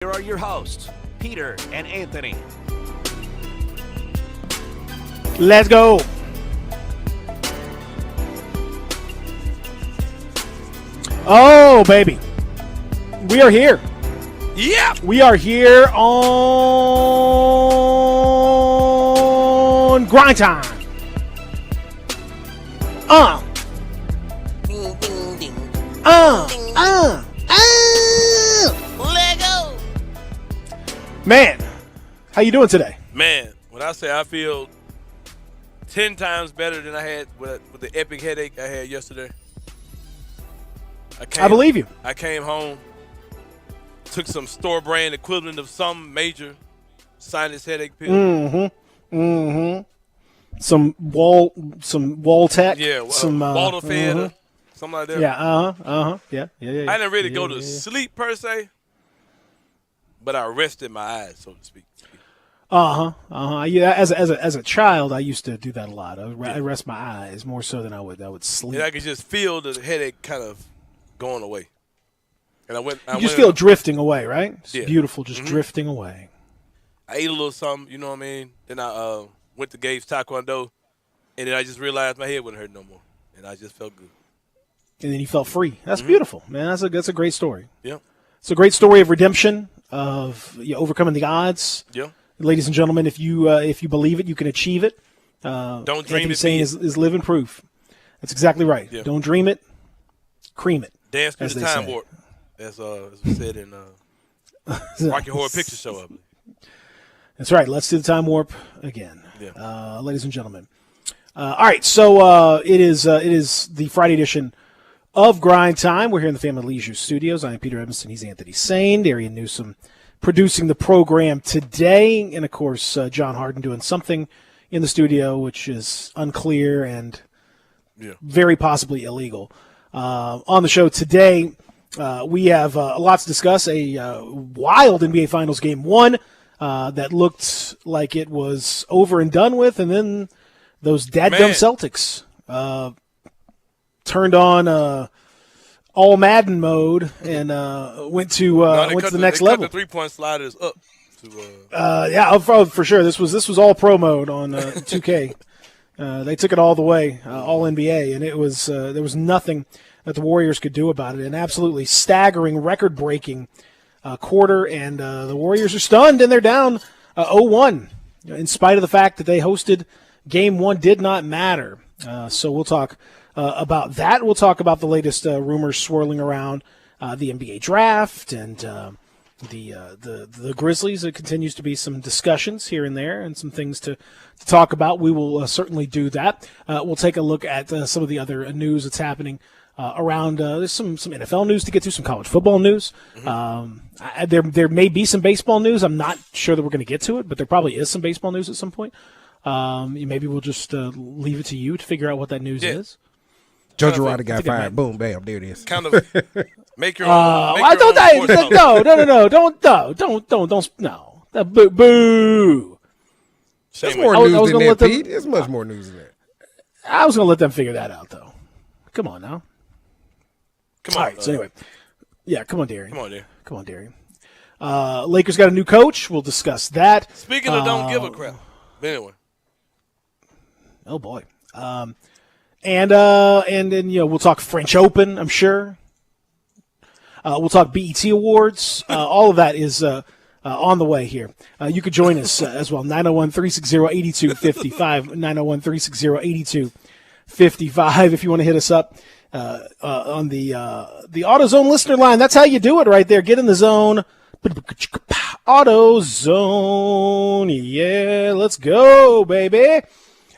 Here are your hosts, Peter and Anthony. Let's go. Oh, baby. We are here. Yep. We are here on Grindtime. Lego. Man, how you doing today? Man, when I say I feel 10 times better than I had with the epic headache I had yesterday. I believe you. I came home, took some store brand equivalent of some major sinus headache pill. Some wall tech. Yeah, some Walterfed or something like that. Yeah, Yeah. I didn't really go to sleep per se, but I rested my eyes, so to speak. Yeah, as a child, I used to do that a lot. I rest my eyes more so than I would sleep. And I could just feel the headache kind of going away. And I just feel it drifting away, right? It's beautiful, just Mm-hmm. drifting away. I ate a little something, you know what I mean? Then I went to Gabe's Taekwondo, and then I just realized my head wouldn't hurt no more, and I just felt good. And then you felt free. That's beautiful, man. That's a great story. Yeah. It's a great story of redemption, of overcoming the odds. Yeah. Ladies and gentlemen, if you believe it, you can achieve it. Don't dream Anthony it. saying is living proof. That's exactly right. Yeah. Don't dream it, cream it. Dance through as the they time say. warp, as we said in Rocky Horror Picture Show, I believe. That's right. Let's do the time warp again, Yeah. ladies and gentlemen. All right, so it is the Friday edition of Grind Time. We're here in the Family Leisure Studios. I'm Peter Evanston. He's Anthony Sane. Darian Newsom producing the program today, and of course John Harden doing something in the studio, which is unclear and very possibly illegal. On the show today, we have lots to discuss. A wild NBA Finals Game 1 that looked like it was over and done with, and then those dadgum Celtics turned on all Madden mode and went to the next level. Cut the 3-point sliders up. For sure. This was all pro mode on 2K. They took it all the way, all NBA, and it was there was nothing that the Warriors could do about it. An absolutely staggering, record-breaking quarter, and the Warriors are stunned, and they're down 0-1, in spite of the fact that they hosted Game 1 did not matter. So we'll talk about that. We'll talk about the latest rumors swirling around the NBA draft and the Grizzlies. There continues to be some discussions here and there and some things to talk about. We will certainly do that. We'll take a look at some of the other news that's happening around. There's some NFL news to get to, some college football news. There may be some baseball news. I'm not sure that we're going to get to it, but there probably is some baseball news at some point. Maybe we'll just leave it to you to figure out what that news is. Joe Girardi got fired. Boom, bam, there it is. Kind of make your own. Don't. Boo. There's more news than that, Pete. There's much more news than that. I was going to let them figure that out, though. Come on now. Come on. All right, so anyway. Yeah, come on, Darian. Come on, Darian. Lakers got a new coach. We'll discuss that. Speaking of don't give a crap. But anyway. Oh, boy. And then we'll talk French Open, I'm sure. We'll talk BET Awards. All of that is on the way here. You could join us as well. 901-360-8255. 901-360-8255 if you want to hit us up on the AutoZone listener line. That's how you do it right there. Get in the zone. AutoZone. Yeah, let's go, baby.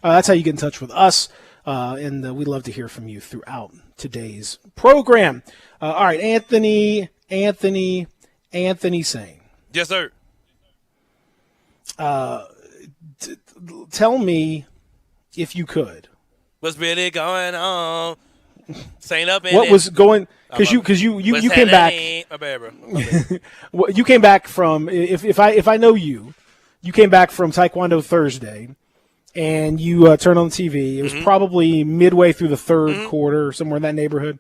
That's how you get in touch with us. And we'd love to hear from you throughout today's program. All right, Anthony Sane. Yes, sir. Tell me, if you could, What's really going on? Saint up in what it. was going? Because you came back. My bad, bro. You came back from if I know you came back from Taekwondo Thursday. And you turned on the TV. It was probably midway through the third quarter, or somewhere in that neighborhood.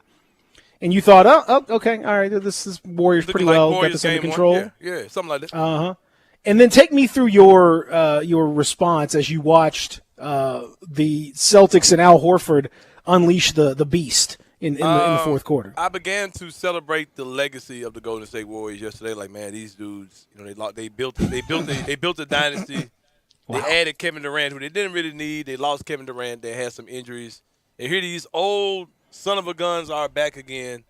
And you thought, okay, all right, this is Warriors pretty like well Warriors got this under game control. one. Yeah, something like that. And then take me through your response as you watched the Celtics and Al Horford unleash the beast in the fourth quarter. I began to celebrate the legacy of the Golden State Warriors yesterday. Like, man, these dudes, they built a dynasty. Wow. They added Kevin Durant, who they didn't really need. They lost Kevin Durant. They had some injuries. And here these old son of a guns are back again,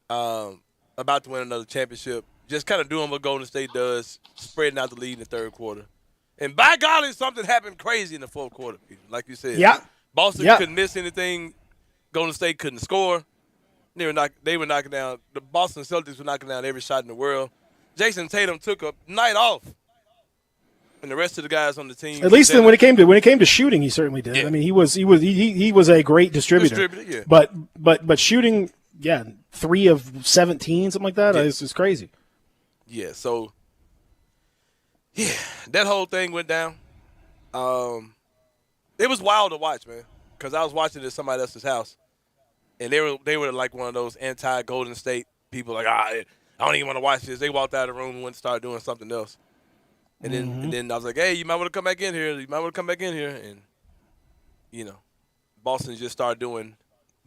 about to win another championship. Just kind of doing what Golden State does, spreading out the lead in the third quarter. And by golly, something happened crazy in the fourth quarter, Peter. Like you said. Yeah. Boston couldn't miss anything. Golden State couldn't score. They were knocking down – the Boston Celtics were knocking down every shot in the world. Jason Tatum took a night off. And the rest of the guys on the team. At least when it came to shooting, he certainly did. Yeah. I mean, he was a great distributor. Yeah. But shooting, 3 of 17, something like that. It's just crazy. Yeah. So, that whole thing went down. It was wild to watch, man, because I was watching it at somebody else's house, and they were like one of those anti-Golden State people, like I don't even want to watch this. They walked out of the room and went and started doing something else. And then I was like, hey, you might want to come back in here. And, Boston just started doing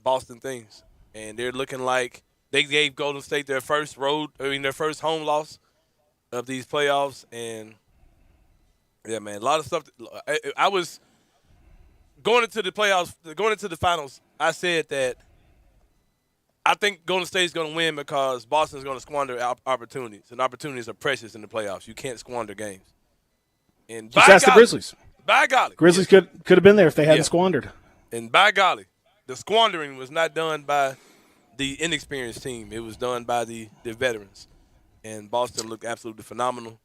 Boston things. And they're looking like they gave Golden State their first home loss of these playoffs. And, yeah, man, a lot of stuff. I was going into the playoffs, going into the finals, I said that I think Golden State's going to win because Boston's going to squander opportunities, and opportunities are precious in the playoffs. You can't squander games. And just ask the Grizzlies. By golly, Grizzlies could have been there if they hadn't squandered. And by golly, the squandering was not done by the inexperienced team. It was done by the veterans. And Boston looked absolutely phenomenal.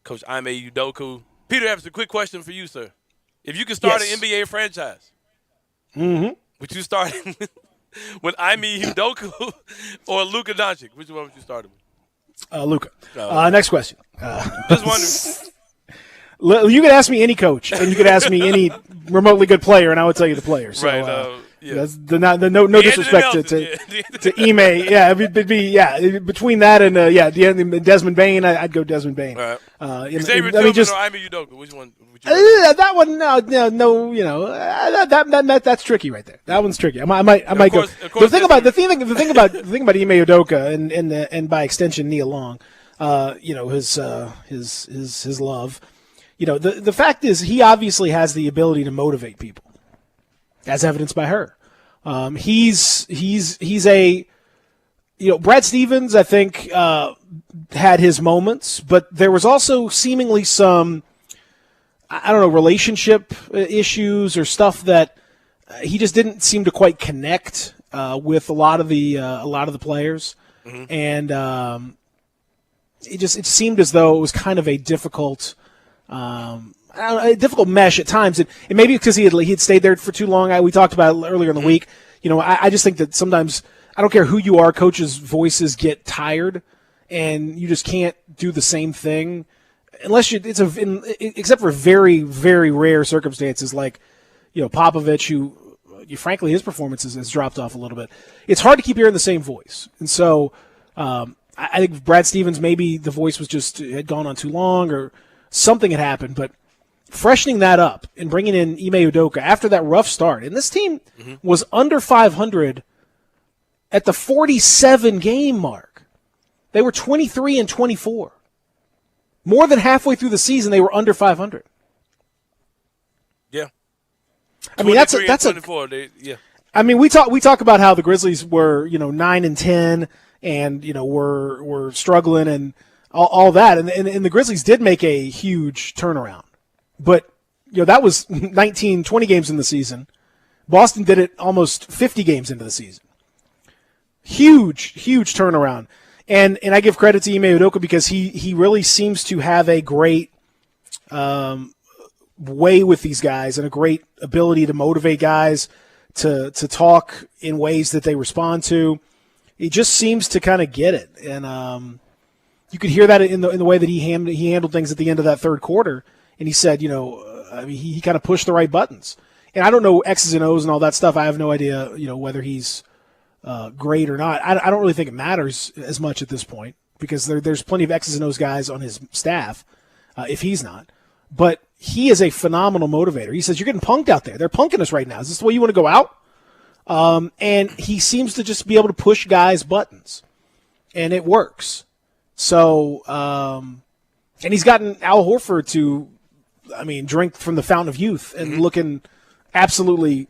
Coach Ime Udoka. Peter, I have a quick question for you, sir. If you could start an NBA franchise, would you start with Ime Udoka or Luka Doncic? Which one would you start with? Luka. Next question. Just wondering. You could ask me any coach, and you could ask me any remotely good player, and I would tell you the player. So, right. That's no disrespect to Ime. Yeah, it'd be between that and Desmond Bain, I'd go Desmond Bain. Right. Xavier Tillman or Ime Udoka? Which one? That one, no. That's tricky right there. That one's tricky. I might go. The thing about Ime Udoka and by extension Nia Long, his love. The fact is he obviously has the ability to motivate people, as evidenced by her. He's a Brad Stevens, I think, had his moments, but there was also seemingly some, relationship issues or stuff that he just didn't seem to quite connect with a lot of the players, and it seemed as though it was kind of a difficult. A difficult mesh at times, and maybe because he had stayed there for too long. We talked about it earlier in the week. I just think that sometimes I don't care who you are, coaches' voices get tired, and you just can't do the same thing unless except for very, very rare circumstances like Popovich, who frankly his performance has dropped off a little bit. It's hard to keep hearing the same voice, and so I think Brad Stevens, maybe the voice had gone on too long or something had happened, but freshening that up and bringing in Ime Udoka after that rough start, and this team was under 500 at the 47 game mark. They were 23-24. More than halfway through the season, they were under 500. Yeah, I mean that's 24. I mean we talk about how the Grizzlies were 9-10 and were struggling and all that, and the Grizzlies did make a huge turnaround. But, that was 19, 20 games in the season. Boston did it almost 50 games into the season. Huge, huge turnaround. And I give credit to Ime Udoka because he really seems to have a great way with these guys and a great ability to motivate guys to talk in ways that they respond to. He just seems to kind of get it. And you could hear that in the way that he handled things at the end of that third quarter. And he said, he kind of pushed the right buttons. And I don't know X's and O's and all that stuff. I have no idea, whether he's great or not. I don't really think it matters as much at this point because there's plenty of X's and O's guys on his staff if he's not. But he is a phenomenal motivator. He says, you're getting punked out there. They're punking us right now. Is this the way you want to go out? And he seems to just be able to push guys' buttons. And it works. So, and he's gotten Al Horford to, drink from the fountain of youth and looking absolutely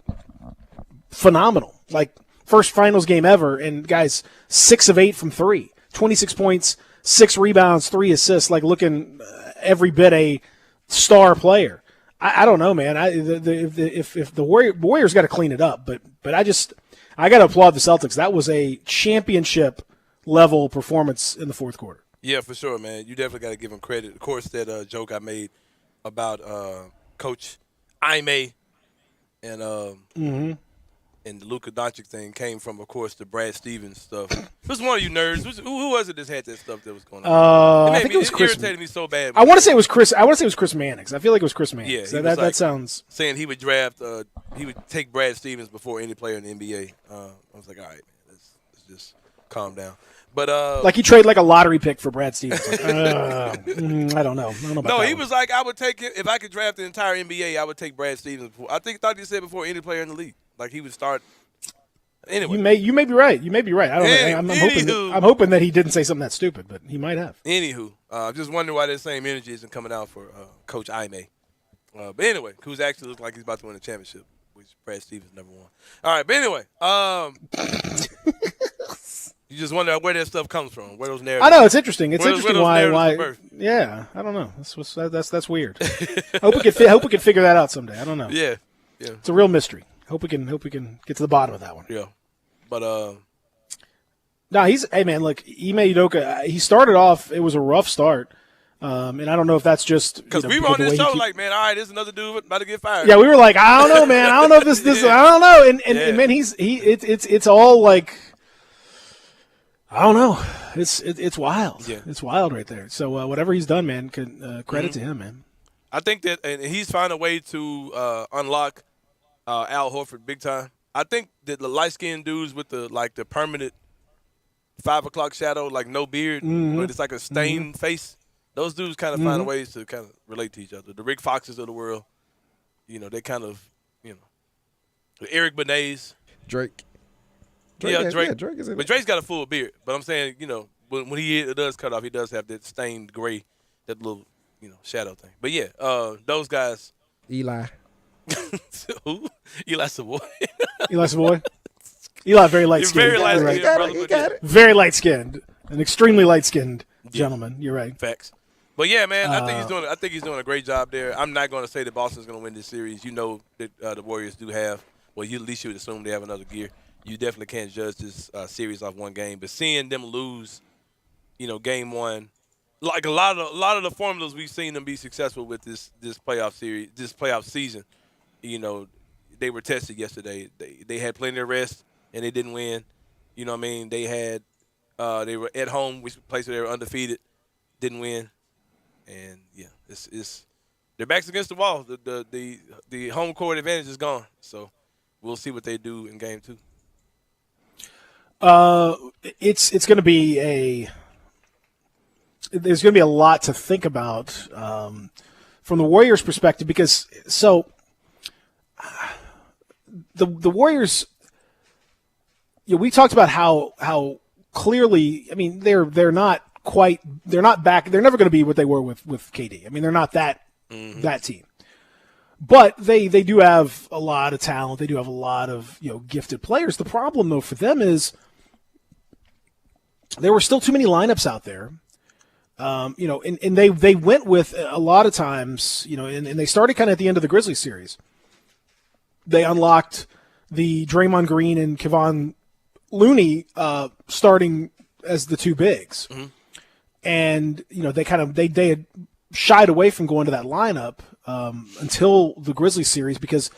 phenomenal. Like, first finals game ever, and guys, 6 of 8 from 3. 26 points, 6 rebounds, 3 assists, like looking every bit a star player. I don't know, man. If the Warriors got to clean it up, but I got to applaud the Celtics. That was a championship level performance in the fourth quarter. Yeah, for sure, man. You definitely got to give him credit. Of course, that joke I made about Coach Ime and the Luka Doncic thing came from, of course, the Brad Stevens stuff. Who's one of you nerds? Who was it that had that stuff that was going on? I think it was Chris. It irritated me so bad. I want to say it was Chris. I want to say it was Chris Mannix. I feel like it was Chris Mannix. Yeah, that sounds. Saying he would draft. He would take Brad Stevens before any player in the NBA. I was like, all right, man, let's just calm down. But like he traded like a lottery pick for Brad Stevens. Like, I don't know. No, he was like, I would take it if I could draft the entire NBA. I would take Brad Stevens before. Thought he said before any player in the league. Like he would start. Anyway, you may be right. I don't know. I'm hoping that he didn't say something that stupid, but he might have. Anywho, just wondering why that same energy isn't coming out for Coach Ime. But anyway, who's actually looks like he's about to win a championship, which Brad Stevens never won. All right, but anyway, you just wonder where that stuff comes from, where those narratives. I know it's interesting. It's interesting why. Yeah, I don't know. That's weird. Hope we can figure that out someday. I don't know. Yeah. It's a real mystery. Hope we can get to the bottom of that one. Yeah, but no, hey man, look, Ime Udoka. He started off. It was a rough start, and I don't know if that's just because we were on this show like, man, all right, there's another dude about to get fired. Yeah, we were like, I don't know, man. I don't know if this. I don't know. And man, it's all like, I don't know. It's wild. Yeah. It's wild right there. So whatever he's done, man, credit to him, man. I think that, and he's found a way to unlock Al Horford big time. I think that the light-skinned dudes with the permanent 5 o'clock shadow, like no beard, but it's like a stained face. Those dudes kind of find ways to kind of relate to each other. The Rick Foxes of the world, they kind of, the Eric Benet's. Drake. Drake is in but Drake's got a full beard. But I'm saying, when he does cut off, he does have that stained gray, that little, shadow thing. But yeah, those guys. Eli. Who? Eli Savoy. Eli Savoy. Eli, very light-skinned. Very light-skinned, brother. He got it. Very light-skinned. An extremely light-skinned gentleman. You're right. Facts. But yeah, man, I think he's doing a great job there. I'm not going to say that Boston's going to win this series. You know that the Warriors do have. Well, at least you would assume they have another gear. You definitely can't judge this series off one game. But seeing them lose, game one, like a lot of the formulas we've seen them be successful with this playoff series, this playoff season. They were tested yesterday. They had plenty of rest and they didn't win. You know what I mean? They were at home, which place where they were undefeated, didn't win. And yeah, it's their backs against the wall. The home court advantage is gone. So we'll see what they do in game 2. It's going to be there's going to be a lot to think about from the Warriors' perspective because the Warriors, we talked about how clearly. I mean, they're not back. They're never going to be what they were with KD. I mean, they're not that team. But they do have a lot of talent. They do have a lot of gifted players. The problem though for them is there were still too many lineups out there. And they went with a lot of times, and they started kind of at the end of the Grizzlies series. They unlocked the Draymond Green and Kevon Looney starting as the two bigs. Mm-hmm. And, they had shied away from going to that lineup until the Grizzlies series because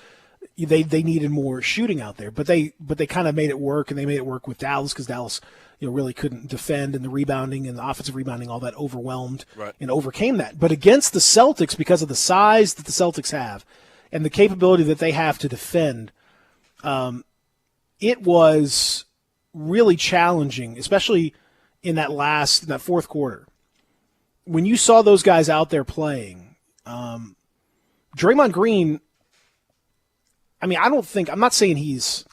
they needed more shooting out there. But they kind of made it work, and they made it work with Dallas because Dallas really couldn't defend, and the rebounding and the offensive rebounding, all that overwhelmed and overcame that. But against the Celtics, because of the size that the Celtics have and the capability that they have to defend, it was really challenging, especially in that fourth quarter. When you saw those guys out there playing, Draymond Green, I mean, I'm not saying he's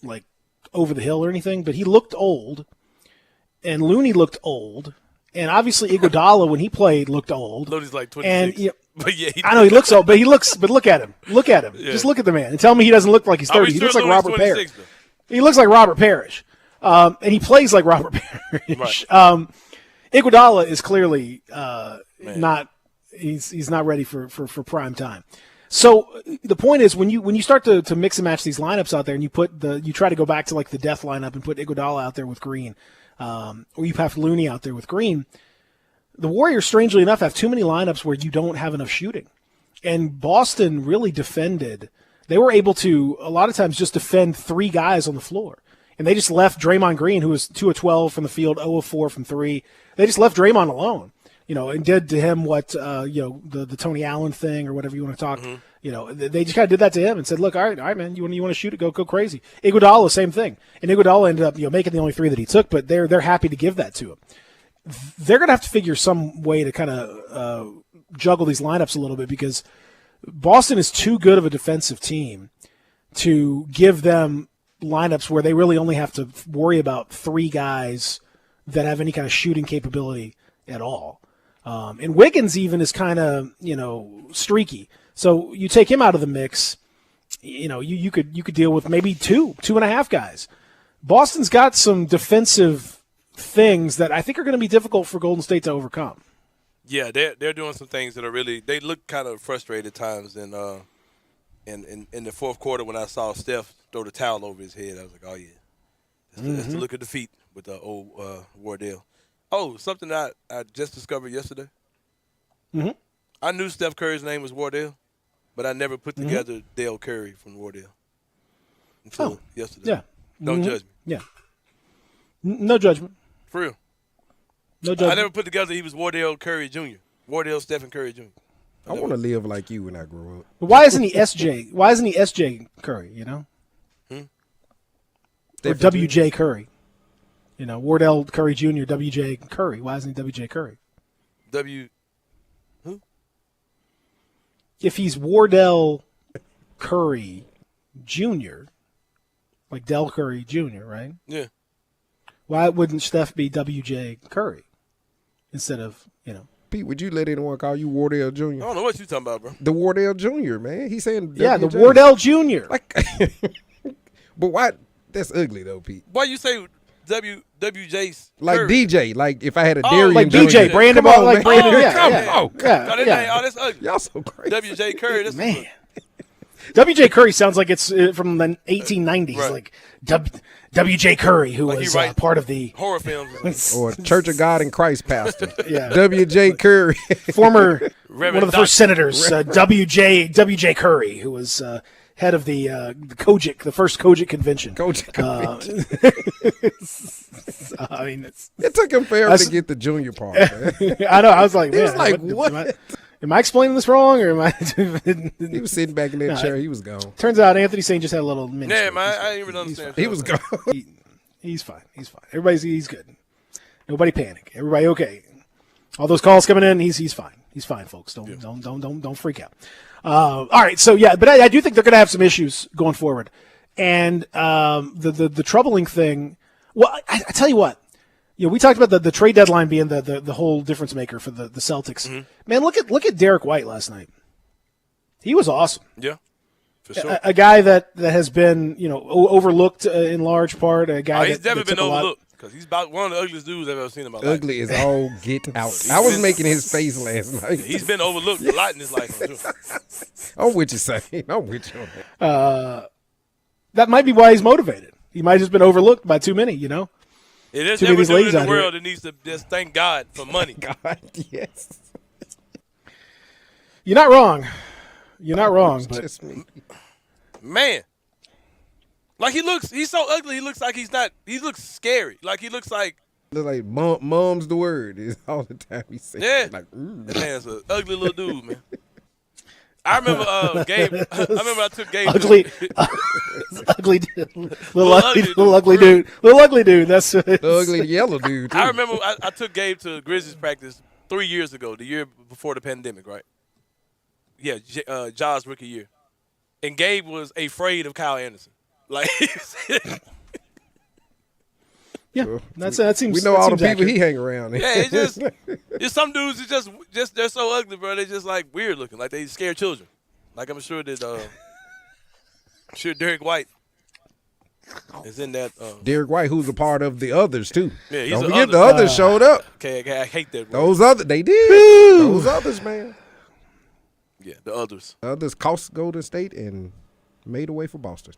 like over the hill or anything, but he looked old, and Looney looked old, and obviously Iguodala when he played looked old. Looney's like 26. And but yeah, I know he looks old, but look at him. Look at him. Yeah. Just look at the man and tell me he doesn't look like he's 30. He looks like Robert Parrish. He looks like Robert Parrish. And he plays like Robert Parrish. Right. Iguodala is clearly not he's not ready for prime time. So the point is when you start to mix and match these lineups out there and you try to go back to like the death lineup and put Iguodala out there with Green, or you have Looney out there with Green, the Warriors, strangely enough, have too many lineups where you don't have enough shooting. And Boston really defended. They were able to, a lot of times, just defend three guys on the floor. And they just left Draymond Green, who was 2 of 12 from the field, 0 of 4 from 3. They just left Draymond alone, and did to him what, the Tony Allen thing or whatever you want to talk. Mm-hmm. They just kind of did that to him and said, look, all right, man, you want to shoot it, go crazy. Iguodala, same thing. And Iguodala ended up, making the only 3 that he took, but they're happy to give that to him. They're going to have to figure some way to kind of juggle these lineups a little bit because Boston is too good of a defensive team to give them lineups where they really only have to worry about 3 guys that have any kind of shooting capability at all. And Wiggins even is kind of, streaky. So you take him out of the mix, you could deal with maybe 2.5 guys. Boston's got some defensive things that I think are going to be difficult for Golden State to overcome. Yeah, they're doing some things that are really – they look kind of frustrated at times. In the fourth quarter when I saw Steph throw the towel over his head, I was like, oh, yeah. That's the look of defeat with the old Wardell. Oh, something I just discovered yesterday. Mm-hmm. I knew Steph Curry's name was Wardell, but I never put together Dale Curry from Wardell until yesterday. Yeah. Don't judge me. Yeah. No judgment. For real. No judgment. I never put together he was Wardell Curry Jr. Wardell Stephen Curry Jr. I want to live like you when I grow up. But why isn't he SJ? Why isn't he SJ Curry, Or WJ Curry? Wardell Curry Jr., WJ Curry. Why isn't he WJ Curry? Who? If he's Wardell Curry Jr., like Del Curry Jr., right? Yeah. Why wouldn't Steph be WJ Curry instead of, Pete, would you let anyone call you Wardell Jr.? I don't know what you're talking about, bro. The Wardell Jr., man. He's saying yeah, WJ. the Wardell Jr. Like, but why? That's ugly, though, Pete. Why you say WJ's like Curry? DJ, like if I had a Darian like Jr. DJ, Brandon, come on, like man. Brandon, Come yeah. on. That's ugly. Y'all so crazy. WJ Curry, that's Man. WJ Curry sounds like it's from the 1890s, right. like WJ Curry, who like was horror part of the films. Or Church of God in Christ pastor. Yeah. WJ Curry. Former Reverend one of the first senators, WJ Curry, who was head of the the first Kojic convention. I mean, it took him forever to get the junior part, man. I know. I was like, He man, was like, what? Am I explaining this wrong, or am I? He was sitting back in that chair. He was gone. Turns out Anthony Sane just had a little mini. Yeah, man, I didn't even understand. He was gone. He's fine. He's fine. He's good. Nobody panic. Everybody okay. All those calls coming in, he's fine. He's fine, folks. Don't freak out. All right, so yeah, but I do think they're going to have some issues going forward, and the troubling thing. Well, I tell you what. We talked about the trade deadline being the whole difference maker for the Celtics. Mm-hmm. Man, look at Derek White last night. He was awesome. Yeah, for sure. A guy that has been overlooked in large part. A guy he's never been overlooked because he's about one of the ugliest dudes I've ever seen in my life. Ugly is all get out. I was making his face last night. He's been overlooked a lot in his life. I'm with you, Sam. I'm with you on that. That might be why he's motivated. He might have just been overlooked by too many. It is every dude in the world that needs to just thank God for money. God, yes. You're not wrong. You're not wrong. But man, like he's so ugly. He looks like he's not. He looks scary. Like he looks like. Mom's the word is all the time he says. Yeah. Like, that man's an ugly little dude, man. I remember Gabe. I remember I took Gabe. Ugly, ugly, little ugly dude. Little ugly dude. That's the ugly yellow dude. Too. I remember I took Gabe to Grizzlies practice 3 years ago, the year before the pandemic, right? Yeah, Jaws' rookie year, and Gabe was afraid of Kyle Anderson. Like, yeah, that seems. We know all the people accurate. he hang around. Yeah, it's just some dudes. It's just they're so ugly, bro. They just like weird looking, like they scare children. Like I'm sure that Derek White is in that. Derek White, who's a part of the others too. Yeah, don't forget the others showed up. Okay, I hate that. They did. Those others, man. Yeah, the others. The others cost Golden State and made away for Boston.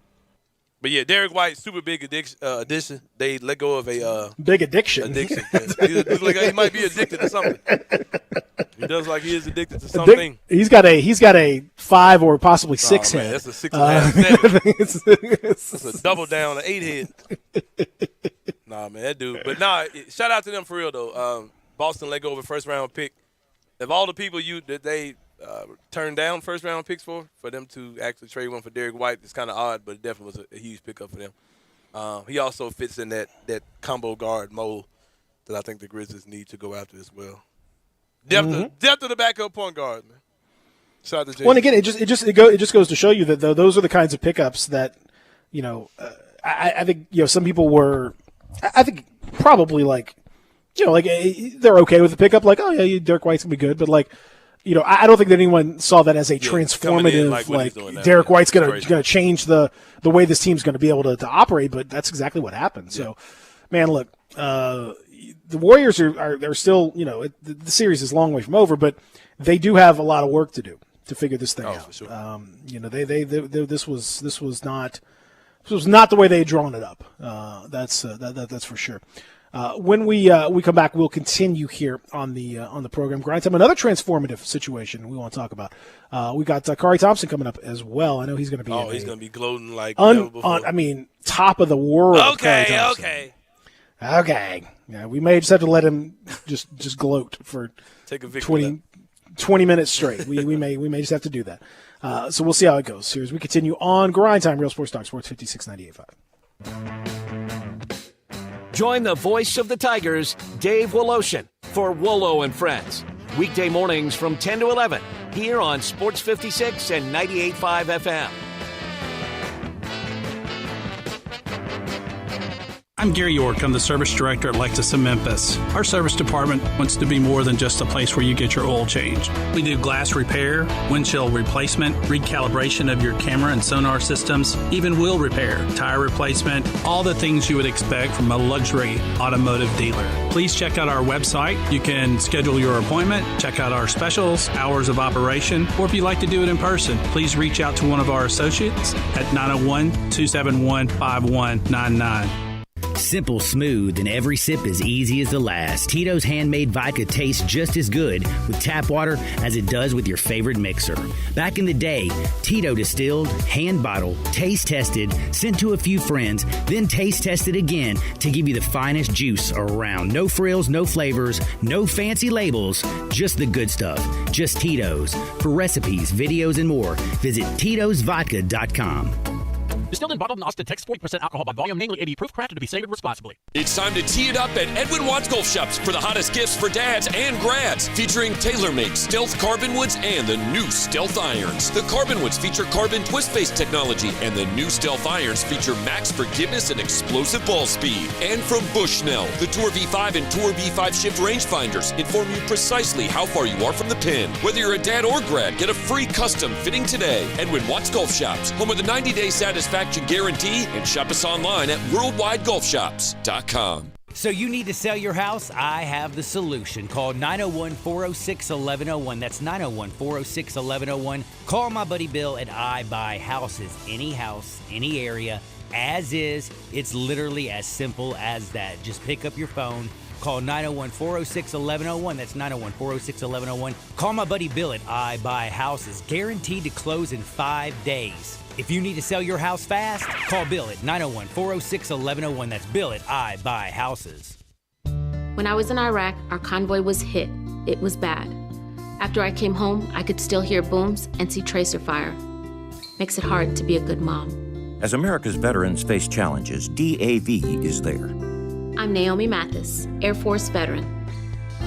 But yeah, Derek White, super big addition. They let go of a big addiction. He looks like he might be addicted to something. He does like he is addicted to something. He's got a 5 or possibly 6 head. That's a 6.5, 7. That's a double down, an 8 head. Nah, man, that dude. But shout out to them for real though. Boston let go of a first round pick. Of all the people that they turned down first round picks for them to actually trade one for Derek White, it's kind of odd, but it definitely was a huge pickup for them. He also fits in that combo guard mold that I think the Grizzlies need to go after as well. Depth of the backup point guard, man. Shout out to Jason. Well, and again, it just goes to show you that those are the kinds of pickups that I think some people were, I think probably like they're okay with the pickup, like, oh yeah, Derek White's gonna be good, but like. I don't think that anyone saw that as a transformative, like Derek White's going to change the way this team's going to be able to operate, but that's exactly what happened. Yeah. So, man, look, the Warriors are still, the series is a long way from over, but they do have a lot of work to do to figure this thing out. For sure. This was not the way they had drawn it up. That's for sure. When we come back, we'll continue here on the program. Grindtime, another transformative situation we want to talk about. We got Kari Thompson coming up as well. I know he's going to be. Oh, he's going to be gloating like never before. Top of the world. Okay. Yeah, we may just have to let him just gloat for take a 20 minutes straight. We may just have to do that. So we'll see how it goes here as we continue on Grindtime, Real Sports Talk, Sports 5698.5. Join the voice of the Tigers, Dave Woloshin, for Wolo and Friends. Weekday mornings from 10 to 11, here on Sports 56 and 98.5 FM. I'm Gary York. I'm the service director at Lexus of Memphis. Our service department wants to be more than just a place where you get your oil changed. We do glass repair, windshield replacement, recalibration of your camera and sonar systems, even wheel repair, tire replacement, all the things you would expect from a luxury automotive dealer. Please check out our website. You can schedule your appointment, check out our specials, hours of operation, or if you'd like to do it in person, please reach out to one of our associates at 901-271-5199. Simple, smooth, and every sip as easy as the last. Tito's handmade vodka tastes just as good with tap water as it does with your favorite mixer. Back in the day, Tito distilled, hand bottled, taste tested, sent to a few friends, then taste tested again to give you the finest juice around. No frills, no flavors, no fancy labels, just the good stuff. Just Tito's. For recipes, videos, and more, visit Tito'sVodka.com. Distilled and bottled in Austin, Texas, 40% alcohol by volume, namely 80 proof, crafted to be savored responsibly. It's time to tee it up at Edwin Watts Golf Shops for the hottest gifts for dads and grads, featuring TaylorMade Stealth Carbon Woods and the new Stealth Irons. The Carbon Woods feature carbon twist-face technology, and the new Stealth Irons feature max forgiveness and explosive ball speed. And from Bushnell, the Tour V5 and Tour V5 Shift rangefinders inform you precisely how far you are from the pin. Whether you're a dad or grad, get a free custom fitting today. Edwin Watts Golf Shops, home of the 90-day satisfaction guarantee, and shop us online at worldwidegolfshops.com. So you need to sell your house? I have the solution. Call 901-406-1101. That's 901-406-1101. Call my buddy Bill at I Buy Houses. Any house, any area, as is. It's literally as simple as that. Just pick up your phone. Call 901-406-1101. That's 901-406-1101. Call my buddy Bill at I Buy Houses. Guaranteed to close in 5 days. If you need to sell your house fast, call Bill at 901-406-1101. That's Bill at I Buy Houses. When I was in Iraq, our convoy was hit. It was bad. After I came home, I could still hear booms and see tracer fire. Makes it hard to be a good mom. As America's veterans face challenges, DAV is there. I'm Naomi Mathis, Air Force veteran.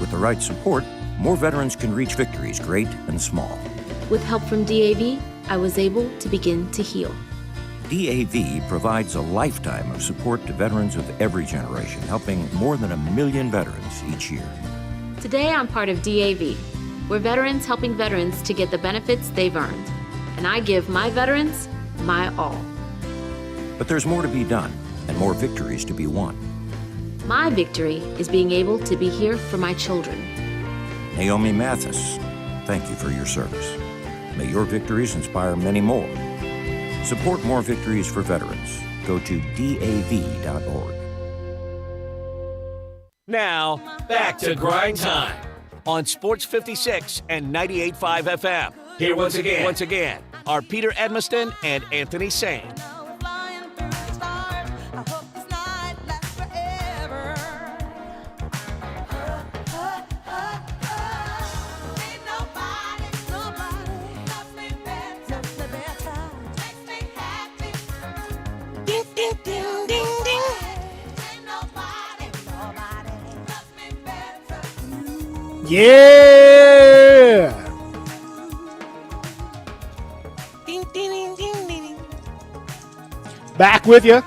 With the right support, more veterans can reach victories, great and small. With help from DAV, I was able to begin to heal. DAV provides a lifetime of support to veterans of every generation, helping more than 1 million veterans each year. Today, I'm part of DAV. We're veterans helping veterans to get the benefits they've earned. And I give my veterans my all. But there's more to be done and more victories to be won. My victory is being able to be here for my children. Naomi Mathis, thank you for your service. May your victories inspire many more. Support more victories for veterans. Go to DAV.org. Now, back to Grind Time on Sports 56 and 98.5 FM. Here once again, are Peter Edmiston and Anthony Sane. Yeah! Back with you.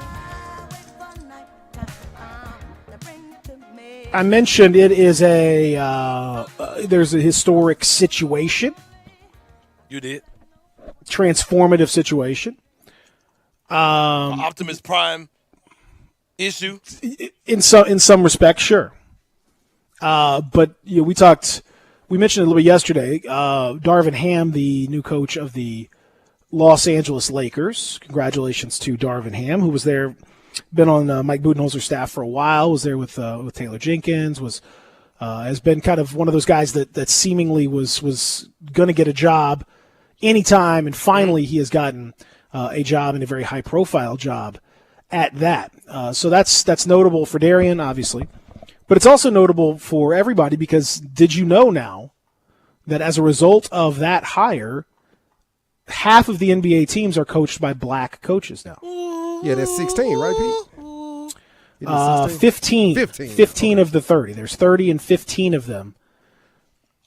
I mentioned it is there's a historic situation. You did. Transformative situation. Optimus Prime issue. In some respects, sure. But we mentioned it a little bit yesterday. Darvin Ham, the new coach of the Los Angeles Lakers. Congratulations to Darvin Ham, who was there, been on Mike Budenholzer's staff for a while. Was there with Taylor Jenkins. Has been kind of one of those guys that seemingly was going to get a job anytime, and finally he has gotten a job, and a very high profile job at that. So that's notable for Darian, obviously. But it's also notable for everybody because did you know now that as a result of that hire, half of the NBA teams are coached by black coaches now? Yeah, that's 16, right, Pete? 15. 15 of the 30. There's 30 and 15 of them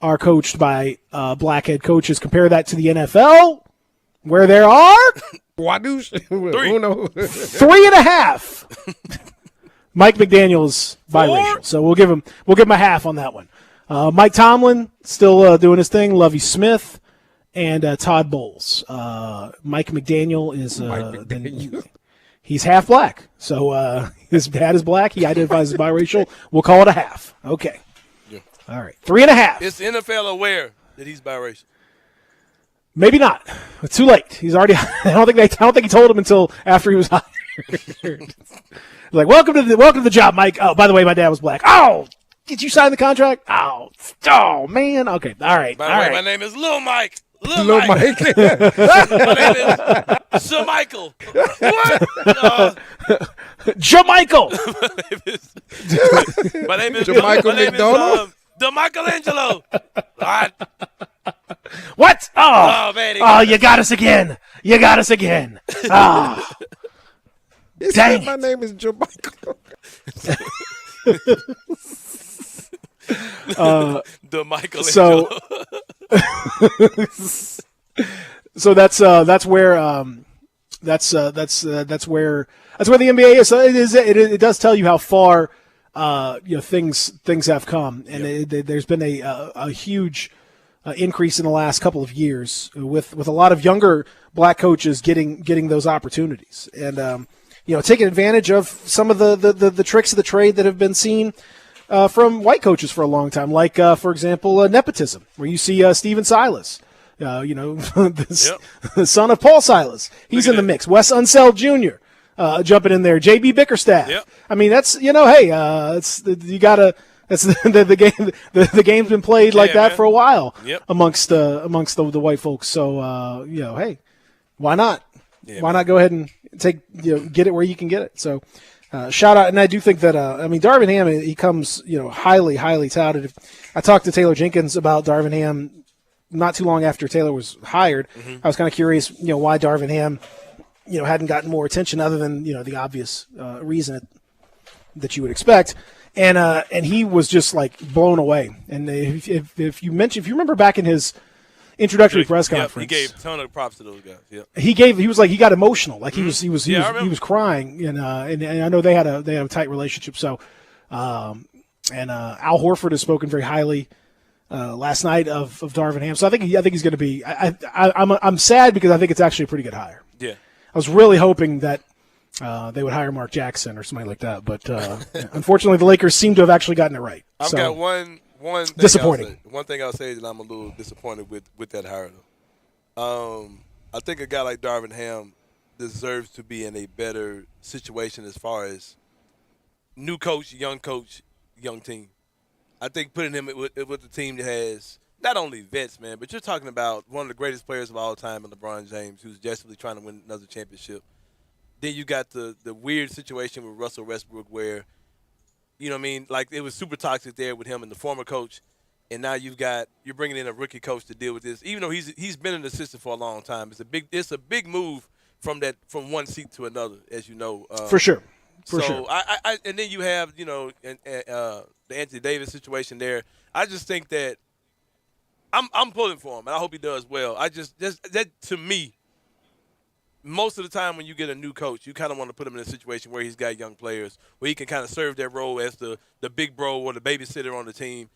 are coached by black head coaches. Compare that to the NFL, where there are 3.5. Mike McDaniel's biracial, so we'll give him a half on that one. Mike Tomlin still doing his thing. Lovie Smith and Todd Bowles. Mike McDaniel is he's half black, so his dad is black. He identifies as biracial. We'll call it a half. Okay. Yeah. All right. 3.5. Is the NFL aware that he's biracial? Maybe not. It's too late. He's already. I don't think he told him until after he was hired. Like, welcome to the job, Mike. Oh, by the way, my dad was black. Oh, did you sign the contract? Oh, man. Okay, all right. By the way, my name is Lil Mike. Lil Mike. My name is Sir Michael. What? Jamichael. My name is Jamichael McDonald. DeMichelangelo. What? Oh, man. Oh, you got us again. Oh. Dang. My name is Jamichael. The Michelangelo. So that's where the NBA is. It does tell you how far things have come, and there's been a huge increase in the last couple of years with a lot of younger black coaches getting those opportunities, and taking advantage of some of the tricks of the trade that have been seen from white coaches for a long time, like, for example, nepotism, where you see Steven Silas, the son of Paul Silas. He's in the mix. Wes Unseld Jr. Jumping in there. J.B. Bickerstaff. Yep. I mean, that's, that's the game. The game's been played like that, man, for a while amongst the white folks. So, hey, why not? Yeah, why not go ahead and get it where you can get it? So, shout out, and I do think that Darvin Ham, he comes highly touted. I talked to Taylor Jenkins about Darvin Ham not too long after Taylor was hired. I was kind of curious, why Darvin Ham, hadn't gotten more attention other than, the obvious reason that you would expect. And he was just like blown away. And if you remember back in his introductory press conference, he gave a ton of props to those guys. Yep. He got emotional, like he was crying, and I know they had a tight relationship. So, Al Horford has spoken very highly last night of Darvin Ham. So I think he's going to be. I'm sad because I think it's actually a pretty good hire. Yeah, I was really hoping that they would hire Mark Jackson or somebody like that, but unfortunately, the Lakers seem to have actually gotten it right. I've got one thing disappointing. One thing I'll say is that I'm a little disappointed with that hire, though. I think a guy like Darvin Ham deserves to be in a better situation as far as new coach, young team. I think putting him with the team that has not only vets, man, but you're talking about one of the greatest players of all time in LeBron James, who's desperately trying to win another championship. Then you got the weird situation with Russell Westbrook where, like it was super toxic there with him and the former coach, and now you're bringing in a rookie coach to deal with this. Even though he's been an assistant for a long time, it's a big move from one seat to another, as you know. For sure. I and then you have the Anthony Davis situation there. I just think that I'm pulling for him, and I hope he does well. That to me. Most of the time when you get a new coach, you kind of want to put him in a situation where he's got young players, where he can kind of serve that role as the big bro or the babysitter on the team.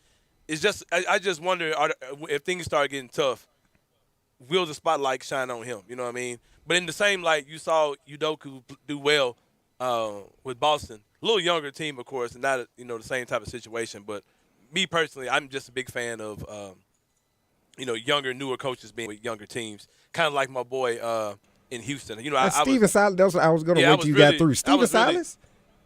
It's just I just wonder if things start getting tough, will the spotlight shine on him? You know what I mean? But in the same light, you saw Udoka do well with Boston. A little younger team, of course, and not the same type of situation. But me personally, I'm just a big fan of younger, newer coaches being with younger teams. Kind of like my boy in Houston. Steven Silas, that's what I was going to wait till you got through. Steven Silas?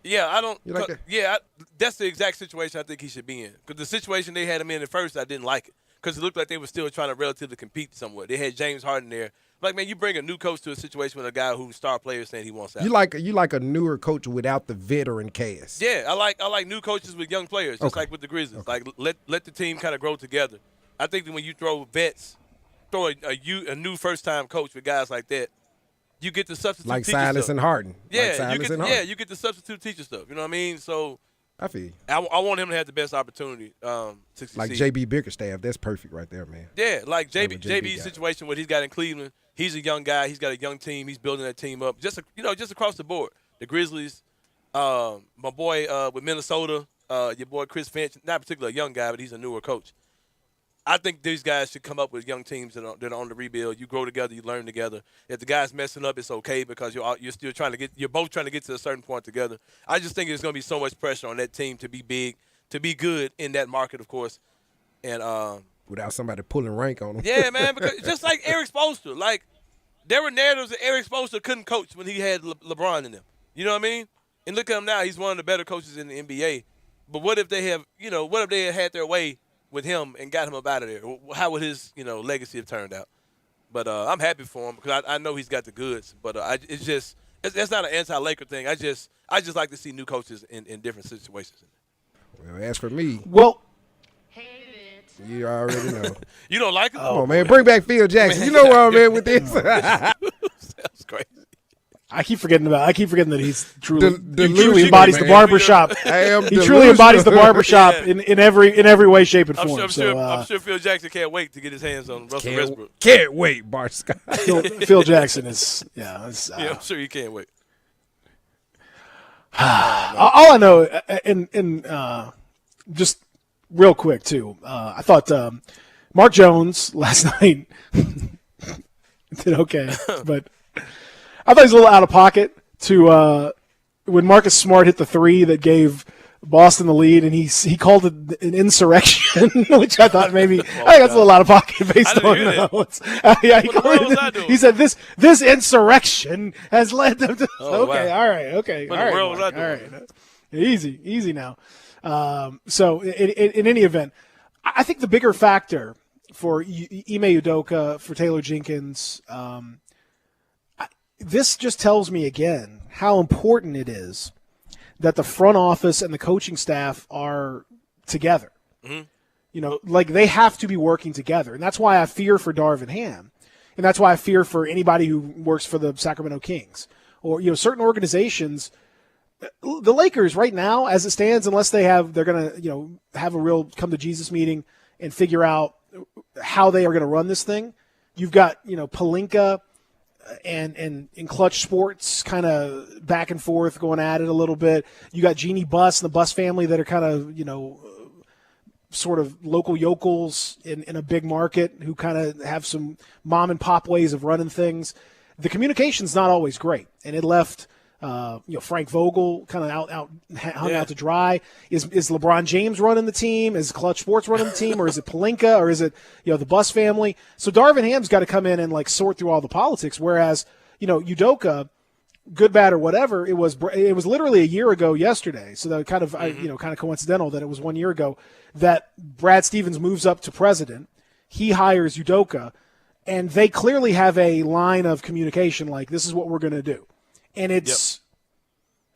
Yeah, I don't. You like that? Yeah, that's the exact situation I think he should be in. Because the situation they had him in at first, I didn't like it. Because it looked like they were still trying to relatively compete somewhat. They had James Harden there. Like, man, you bring a new coach to a situation with a guy who's star player saying he wants out. You like a newer coach without the veteran cast. Yeah, I like new coaches with young players, just like with the Grizzlies. Okay. Like let the team kind of grow together. I think that when you throw a new first time coach with guys like that, you get the substitute like teacher Silas stuff. and Harden. Yeah, you get the substitute teacher stuff. You know what I mean? So I feel you. I want him to have the best opportunity to succeed. Like JB Bickerstaff, that's perfect right there, man. Yeah, like JB's situation, what he's got in Cleveland. He's a young guy. He's got a young team. He's building that team up. Just across the board. The Grizzlies, my boy with Minnesota, your boy Chris Finch, not particularly a young guy, but he's a newer coach. I think these guys should come up with young teams that are on the rebuild. You grow together, you learn together. If the guy's messing up, it's okay because you're still you're both trying to get to a certain point together. I just think there's going to be so much pressure on that team to be big, to be good in that market, of course. And without somebody pulling rank on them. Yeah, man, because just like Eric Spoelstra, like there were narratives that Eric Spoelstra couldn't coach when he had LeBron in them. You know what I mean? And look at him now; he's one of the better coaches in the NBA. But what if they have, what if they had their way with him and got him up out of there? How would his, legacy have turned out? But I'm happy for him because I know he's got the goods. But it's not an anti-Laker thing. I just like to see new coaches in different situations. Well, as for me, you already know. You don't like him? Oh man, bring back Phil Jackson. You know where I'm at with this. That's crazy. I keep forgetting that he's truly truly embodies the barbershop. He truly embodies the barbershop in every way, shape, and form. I'm sure Phil Jackson can't wait to get his hands on Russell Westbrook. Can't wait, Bart Scott. Phil Jackson is I'm sure he can't wait. All I know, and just real quick too, I thought Mark Jones last night did okay, but I thought he was a little out of pocket to when Marcus Smart hit the three that gave Boston the lead, and he called it an insurrection, which I thought I think that's a little out of pocket based on he said this insurrection has led them to all right. Easy now. So in any event, I think the bigger factor for Ime Udoka, for Taylor Jenkins, this just tells me again how important it is that the front office and the coaching staff are together. Mm-hmm. Like they have to be working together. And that's why I fear for Darvin Ham. And that's why I fear for anybody who works for the Sacramento Kings or, certain organizations. The Lakers right now, as it stands, unless they're going to, have a real come to Jesus meeting and figure out how they are going to run this thing. You've got, Pelinka and Clutch Sports kind of back and forth going at it a little bit. You got Jeannie Buss and the Buss family that are kind of, sort of local yokels in a big market who kind of have some mom and pop ways of running things. The communication's not always great, and it left Frank Vogel kind of hung out to dry. Is LeBron James running the team? Is Clutch Sports running the team, or is it Pelinka, or is it the Buss family? So Darvin Ham's got to come in and like sort through all the politics. Whereas Udoka, good, bad, or whatever, it was literally a year ago yesterday. So that kind of kind of coincidental that it was 1 year ago that Brad Stevens moves up to president. He hires Udoka, and they clearly have a line of communication like this is what we're going to do, and and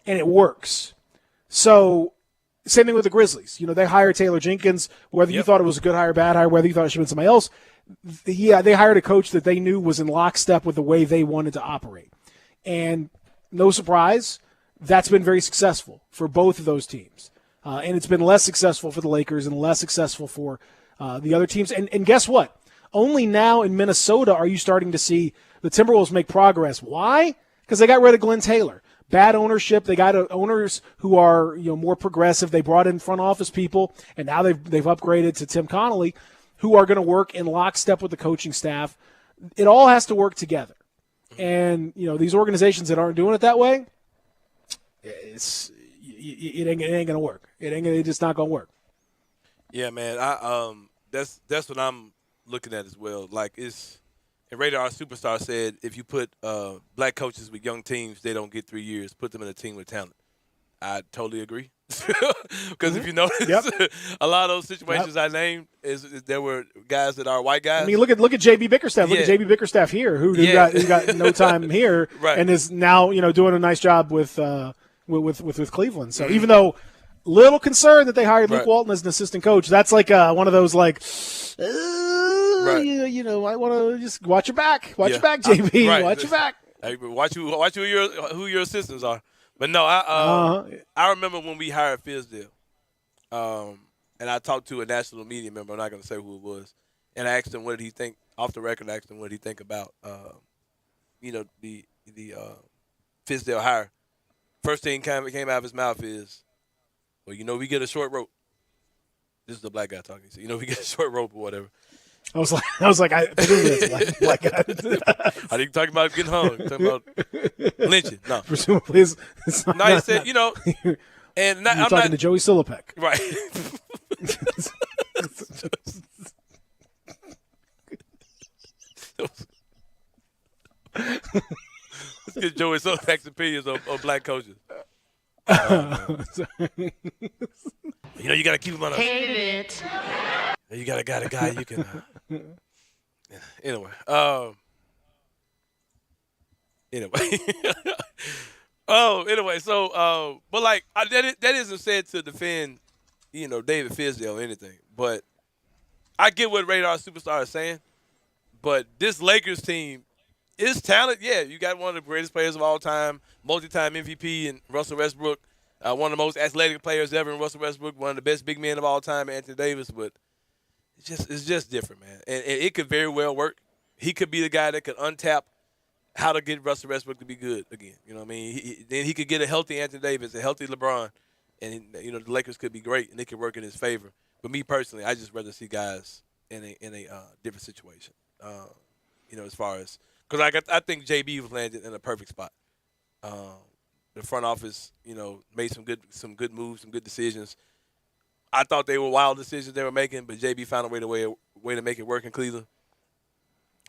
it works. So same thing with the Grizzlies. They hired Taylor Jenkins. Whether you thought it was a good hire, bad hire, whether you thought it should have been somebody else, they hired a coach that they knew was in lockstep with the way they wanted to operate. And no surprise, that's been very successful for both of those teams. And it's been less successful for the Lakers and less successful for the other teams. And guess what? Only now in Minnesota are you starting to see the Timberwolves make progress. Why? Because they got rid of Glenn Taylor. Bad ownership. They got owners who are more progressive. They brought in front office people, and now they've upgraded to Tim Connolly, who are going to work in lockstep with the coaching staff. It all has to work together. And, these organizations that aren't doing it that way, it ain't going to work. It's just not going to work. Yeah, man. That's what I'm looking at as well. Like and Radar Superstar said, if you put black coaches with young teams, they don't get 3 years. Put them in a team with talent. I totally agree. Because if you notice, a lot of those situations I named there were guys that are white guys. I mean, look at JB Bickerstaff. Look at JB Bickerstaff here, who got no time here, right, and is now doing a nice job with Cleveland. So even though little concerned that they hired Luke Walton as an assistant coach, that's like one of those like, I want to just watch your back, watch your back, JB, watch your back. Hey, watch who your assistants are. But no, I remember when we hired Fizdale, and I talked to a national media member. I'm not going to say who it was, and I asked him what did he think off the record. I asked him what did he think about, the Fizdale hire. First thing came out of his mouth is, well, we get a short rope. This is the black guy talking. So, we get a short rope or whatever. I was like, I presume it's black guy. Are you talking about getting hung? Talking about lynching? No. Presumably, it's not. No, he said, and I'm talking to Joey Silipek. Right. Let's get Joey Silipek's opinions on black coaches. You got to keep him on. Hate it. You got a guy you can. Anyway. Anyway. So, but like that isn't said to defend, David Fizdale or anything. But I get what Radar Superstar is saying. But this Lakers team is talent. Yeah, you got one of the greatest players of all time, multi-time MVP in Russell Westbrook, one of the most athletic players ever in Russell Westbrook, one of the best big men of all time, Anthony Davis. But it's just different, man. And it could very well work. He could be the guy that could untap how to get Russell Westbrook to be good again. You know what I mean? Then he could get a healthy Anthony Davis, a healthy LeBron, and the Lakers could be great and they could work in his favor. But me personally, I just rather see guys in a different situation. As far as because I think JB was landed in a perfect spot. The front office, made some good moves, some good decisions. I thought they were wild decisions they were making, but JB found a way to make it work in Cleveland.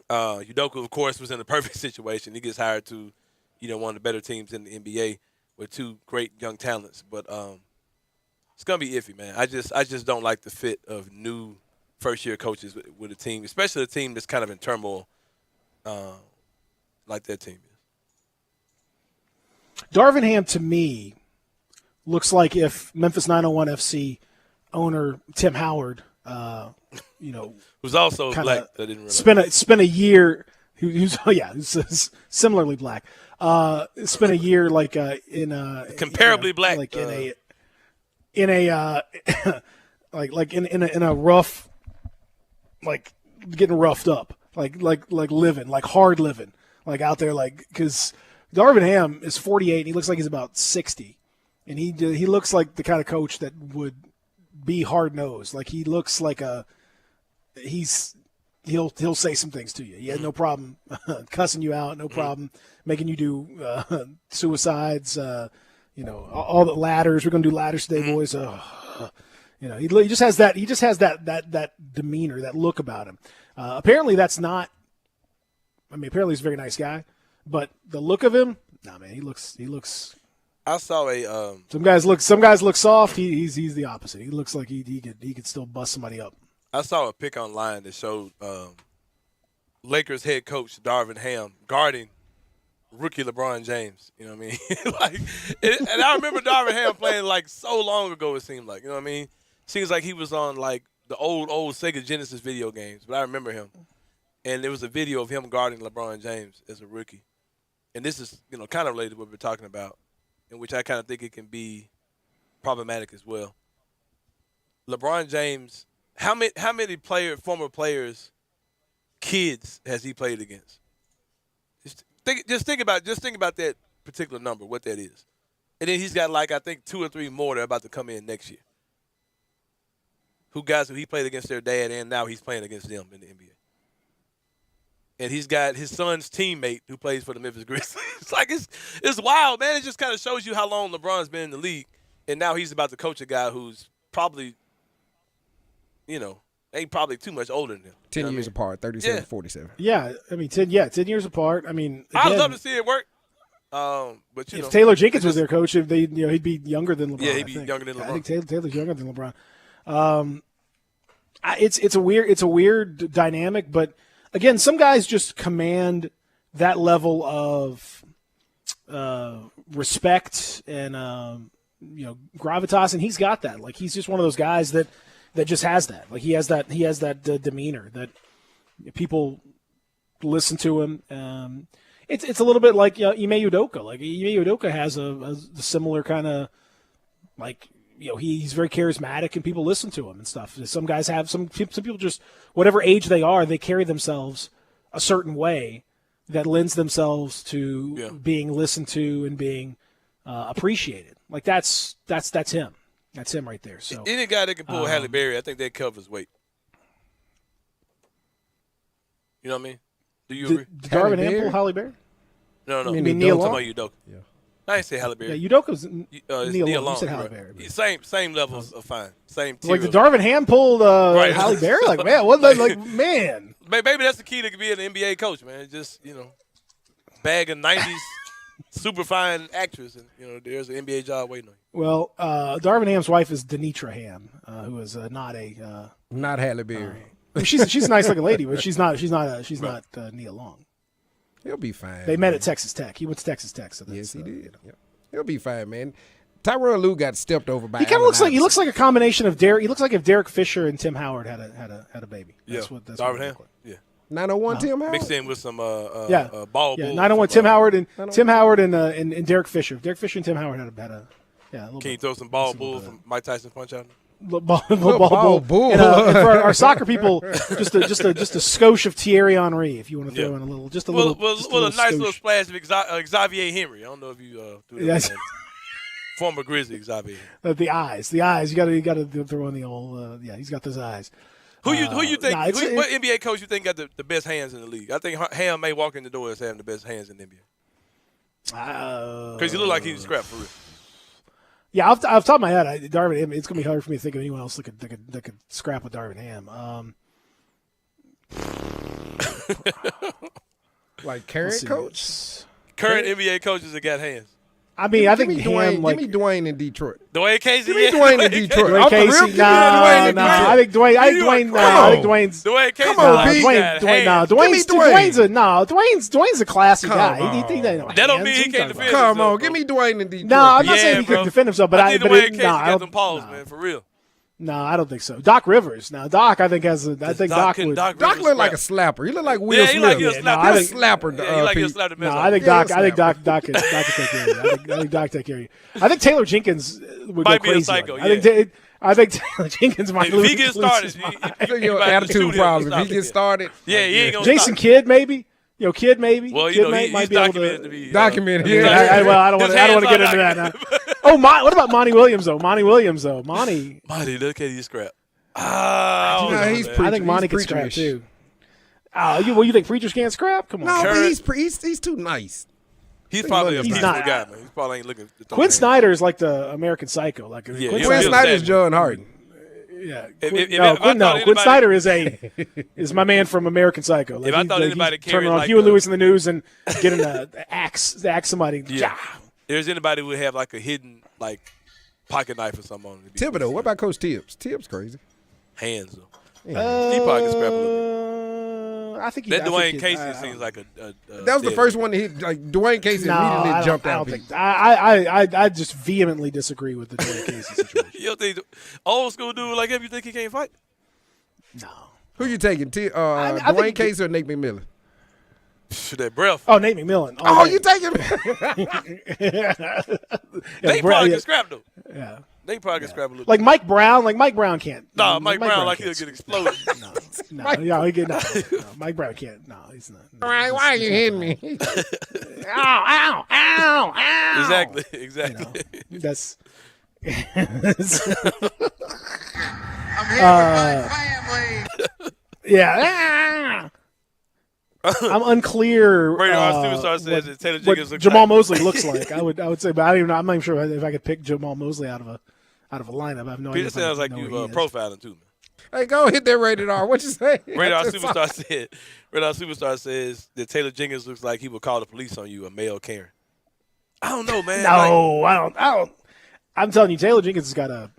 Udoka, of course, was in a perfect situation. He gets hired to, one of the better teams in the NBA with two great young talents. But it's gonna be iffy, man. I just don't like the fit of new first-year coaches with a team, especially a team that's kind of in turmoil, like that team is. Darvin Ham, to me, looks like if Memphis 901 FC owner Tim Howard who's also black. I didn't realize. Spent a year. Who's similarly black. Spent a year comparably black, like in a rough, like getting roughed up, like living, like hard living, like out there, like because Darvin Ham is 48 and he looks like he's about 60, and he looks like the kind of coach that would be hard nosed. Like he looks like he'll say some things to you. He had no problem cussing you out, no problem making you do suicides. All the ladders. We're gonna do ladders today, boys. He just has that. He just has that demeanor, that look about him. Apparently, that's not. I mean, apparently he's a very nice guy, but the look of him, nah, man. He looks. I saw a. Some guys look soft. He's the opposite. He looks like he could still bust somebody up. I saw a pic online that showed Lakers head coach Darvin Ham guarding rookie LeBron James. You know what I mean? And I remember Darvin Ham playing like so long ago. It seemed like, you know what I mean? Seems like he was on like the old Sega Genesis video games, but I remember him. And there was a video of him guarding LeBron James as a rookie. And this is kind of related to what we're talking about, in which I kind of think it can be problematic as well. LeBron James. How many former players, kids, has he played against? Just think about that particular number, what that is, and then he's got I think 2 or 3 more that are about to come in next year. Guys who he played against their dad, and now he's playing against them in the NBA. And he's got his son's teammate who plays for the Memphis Grizzlies. It's wild, man. It just kind of shows you how long LeBron's been in the league, and now he's about to coach a guy who's probably. Ain't probably too much older than him. 10 years apart, 37 to 47. Yeah, I mean, 10 years apart. I mean, again, I would love to see it work. But if Taylor Jenkins was their coach, he'd be younger than LeBron. Yeah, he'd be younger than LeBron. I think Taylor's younger than LeBron. It's a weird dynamic, but again, some guys just command that level of respect and gravitas, and he's got that. Like he's just one of those guys that just has that. Like he has that demeanor that people listen to him. It's a little bit like Ime Udoka. Like Ime Udoka has a similar kind of he's very charismatic and people listen to him and stuff. Some guys have some people just whatever age they are, they carry themselves a certain way that lends themselves to being listened to and being appreciated. Like that's him. That's him right there. So any guy that can pull Halle Berry, I think that covers weight. You know what I mean? Do you agree? Did Darvin Ham pull Halle Berry? No. You mean Neil Long? I'm talking about Udoka. Yeah. I didn't say Halle Berry. Yeah, Udoka's Neil Long. You said Halle Berry. Same levels of fine. Same tier. Like the Darvin Ham pulled Halle Berry? Like, man, what? Like, man. Maybe that's the key to being an NBA coach, man. Just, bag a 90s super fine actress, and, there's an NBA job waiting on you. Well, Darvin Ham's wife is Denitra Ham, who is not Halle Berry. She's a nice looking lady, but she's not Neil Long. He'll be fine. They met at Texas Tech. He went to Texas Tech. So yes, he did. Yep. He'll be fine, man. Tyronn Lue got stepped over by. He kind of looks like a combination of Derek. He looks like if Derek Fisher and Tim Howard had a baby. That's what Darvin Ham. Yeah. 901 Tim Howard mixed in with some ball. 901 Tim Howard and Derek Fisher. Derek Fisher and Tim Howard had a Can you throw some ball bull from Mike Tyson punch out? Ball bull. And for our soccer people, just a skosh of Thierry Henry, if you want to throw in a little, just a little. A nice little splash of Xavier Henry. I don't know if you do that. Former Grizzly Xavier. The eyes. You got to throw in the old. He's got those eyes. Who you think? What NBA coach you think got the best hands in the league? I think Ham may walk in the door as having the best hands in the NBA. Because he look like he's scrapped for real. Yeah, off the top of my head, Darvin Ham. It's gonna be hard for me to think of anyone else that could scrap with Darvin Ham. Like current coach, current NBA coaches that got hands. I mean, I think give me Dwayne in Detroit. Dwayne Casey. Give me Dwayne in Detroit. Dwayne Casey. No. I think Dwayne's. Dwayne Casey. Come on, Dwayne's a classy guy. That don't mean he can't defend himself. Come on, give me Dwayne in Detroit. No, I'm not saying he couldn't defend himself, but I think Dwayne Casey got them paws, man, for real. No, I don't think so. Doc Rivers. Now, Doc, I think Doc would. Doc look like a slapper. He look like Will Yeah, Smith. he like he'll slap. He's a slapper. Yeah, he like he'll slap the mess No, out I of think you. Doc. I think Doc can take care of you. I think Doc take care of you. I think Taylor Jenkins would Might go be a crazy. psycho, I think Taylor Jenkins might If lose. he gets started, I think your attitude problem. If he gets started, yeah, he ain't gonna Jason stop. Kidd maybe. Kid maybe. Well, Kid he's might be able documented to to be documented. Yeah, Yeah. I don't want to get into that now. Oh, what about Monty Williams though? Monty, look at you scrap. He's I think Monty can scrap too. You think preachers can't scrap? Come on. No, but he's too nice. He's probably a He's peaceful not. guy, man. He's probably ain't looking. To Quinn Snyder is like the American Psycho. Like Yeah, Quinn Quinn Snyder's John Harden. Yeah. If Quinn Snyder is my man from American Psycho. Like, If I thought anybody turning carried on like Huey a- Lewis in the news and getting an axe somebody. Yeah. If there's anybody who would have like a hidden like pocket knife or something on it. Thibodeau. What about Coach Tibbs? Tibbs crazy. Hands though. He probably can scrap a little I think bit. That Dwayne Casey seems like a That was the first one that Dwayne Casey immediately jumped out. I just vehemently disagree with the Dwayne Casey situation. You don't think old school dude like him? You think he can't fight? No. Who you taking? I Dwayne think Casey or Nate McMillan? That breath. Oh, Nate McMillan. Oh, you taking? They probably can scrap though. Yeah. They probably can scrap a little. Like Mike Brown. Mike Brown can't. No, Mike Brown like he'll can't. get exploded. Mike Brown can't. No, he's not. Why are you hitting me? Ow! Ow! Ow! Ow! Exactly. That's. I'm here with my family. Yeah. I'm unclear. Radar Superstar says that Taylor Jenkins looks Jamal like. Mosley looks like. I would say, but I don't even know. I'm not even sure if I could pick Jamal Mosley out of a lineup. I have no idea. Peter sounds like you profiling too, man. Hey, go hit that rated R. What you say? Radar Superstar says that Taylor Jenkins looks like he would call the police on you, a male Karen. I don't know, man. No, I don't. I'm telling you, Taylor Jenkins has got a.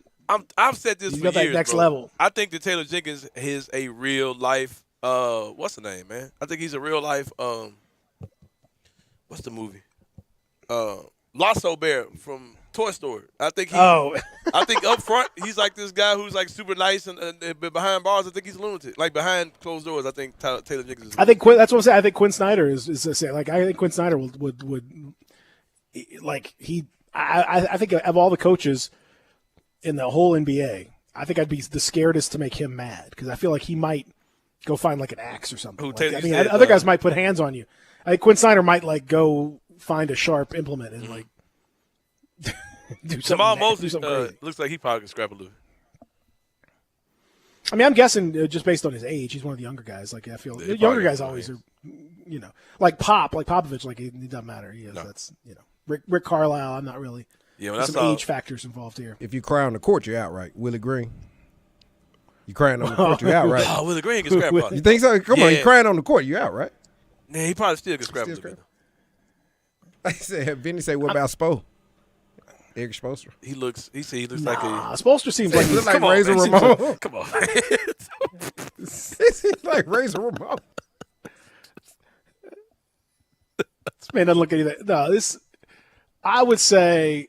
I've said this He's for got that years, next bro. level. I think that Taylor Jenkins is a real life. What's the name, man? I think he's a real life. What's the movie? Lasso Bear from Toy Story. I think. I think up front he's like this guy who's like super nice, and behind bars I think he's a lunatic. Like behind closed doors, I think Taylor Jenkins. I think that's what I'm saying. I think Quinn Snyder is like. I think Quinn Snyder would like he. I think of all the coaches in the whole NBA, I think I'd be the scaredest to make him mad because I feel like he might go find like an axe or something. Other guys might put hands on you. I think Quinn Snyder might like go find a sharp implement and like do something. Jamal Mosley crazy. looks like he probably can scrap a little. I mean, I'm guessing just based on his age, he's one of the younger guys. Like I feel younger guys always are, like Popovich. Like it doesn't matter. That's Rick Carlisle. I'm not really. Yeah, there's some age factors involved here. If you cry on the court, you're out, right? Willie Green. You crying on the court, you're out, right? Oh, Willie Green can scrap up. You think so? Come on, you crying on the court, you're out, right? Yeah, he probably still can scrap a little bit. I said, Vinny said, what about Spo? Eric Spoelstra. He looks like a. Spoelstra seems like he's like Razor Ramon. Come on, he seems like Razor Ramon. This man doesn't look at anything. No, I would say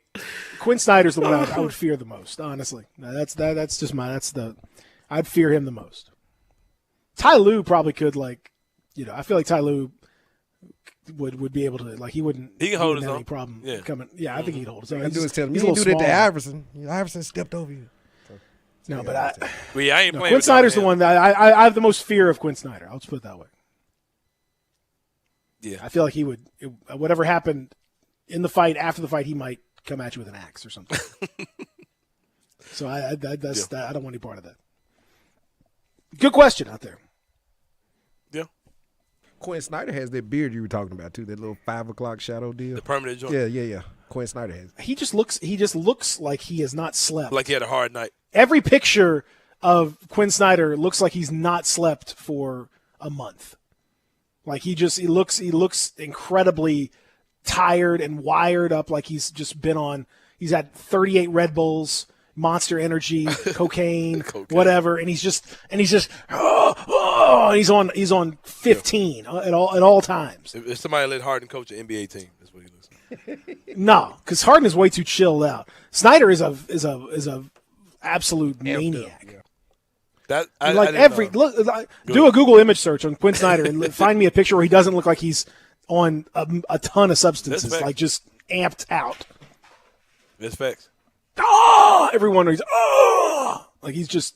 Quinn Snyder's the one I would fear the most. Honestly, that's just I'd fear him the most. Ty Lue probably could I feel like Ty Lue would be able to he wouldn't. He can hold his have own. any problem Yeah. coming. Yeah, I think he'd hold his own. I do is tell him, he's you a didn't do little that to small. Iverson. Iverson stepped over you. No, but I ain't playing. Quinn Snyder's the one that I have the most fear of. Quinn Snyder. I'll just put it that way. Yeah, I feel like he would. Whatever happened in the fight, after the fight, he might come at you with an axe or something. So I don't want any part of that. Good question out there. Yeah. Quinn Snyder has that beard you were talking about too. That little 5 o'clock shadow deal. The permanent joint. Yeah. Quinn Snyder has. He just looks like he has not slept. Like he had a hard night. Every picture of Quinn Snyder looks like he's not slept for a month. Like he looks incredibly tired and wired up, like he's just he's had 38 Red Bulls, Monster Energy, cocaine, whatever, and he's on 15 at all times. If somebody let Harden coach an NBA team, that's what he looks like. No, because Harden is way too chilled out. Snyder is a absolute maniac. Yeah. That I didn't know. Do a Google image search on Quinn Snyder and find me a picture where he doesn't look like he's on a ton of substances, like just amped out. That's facts. Everyone is like he's just.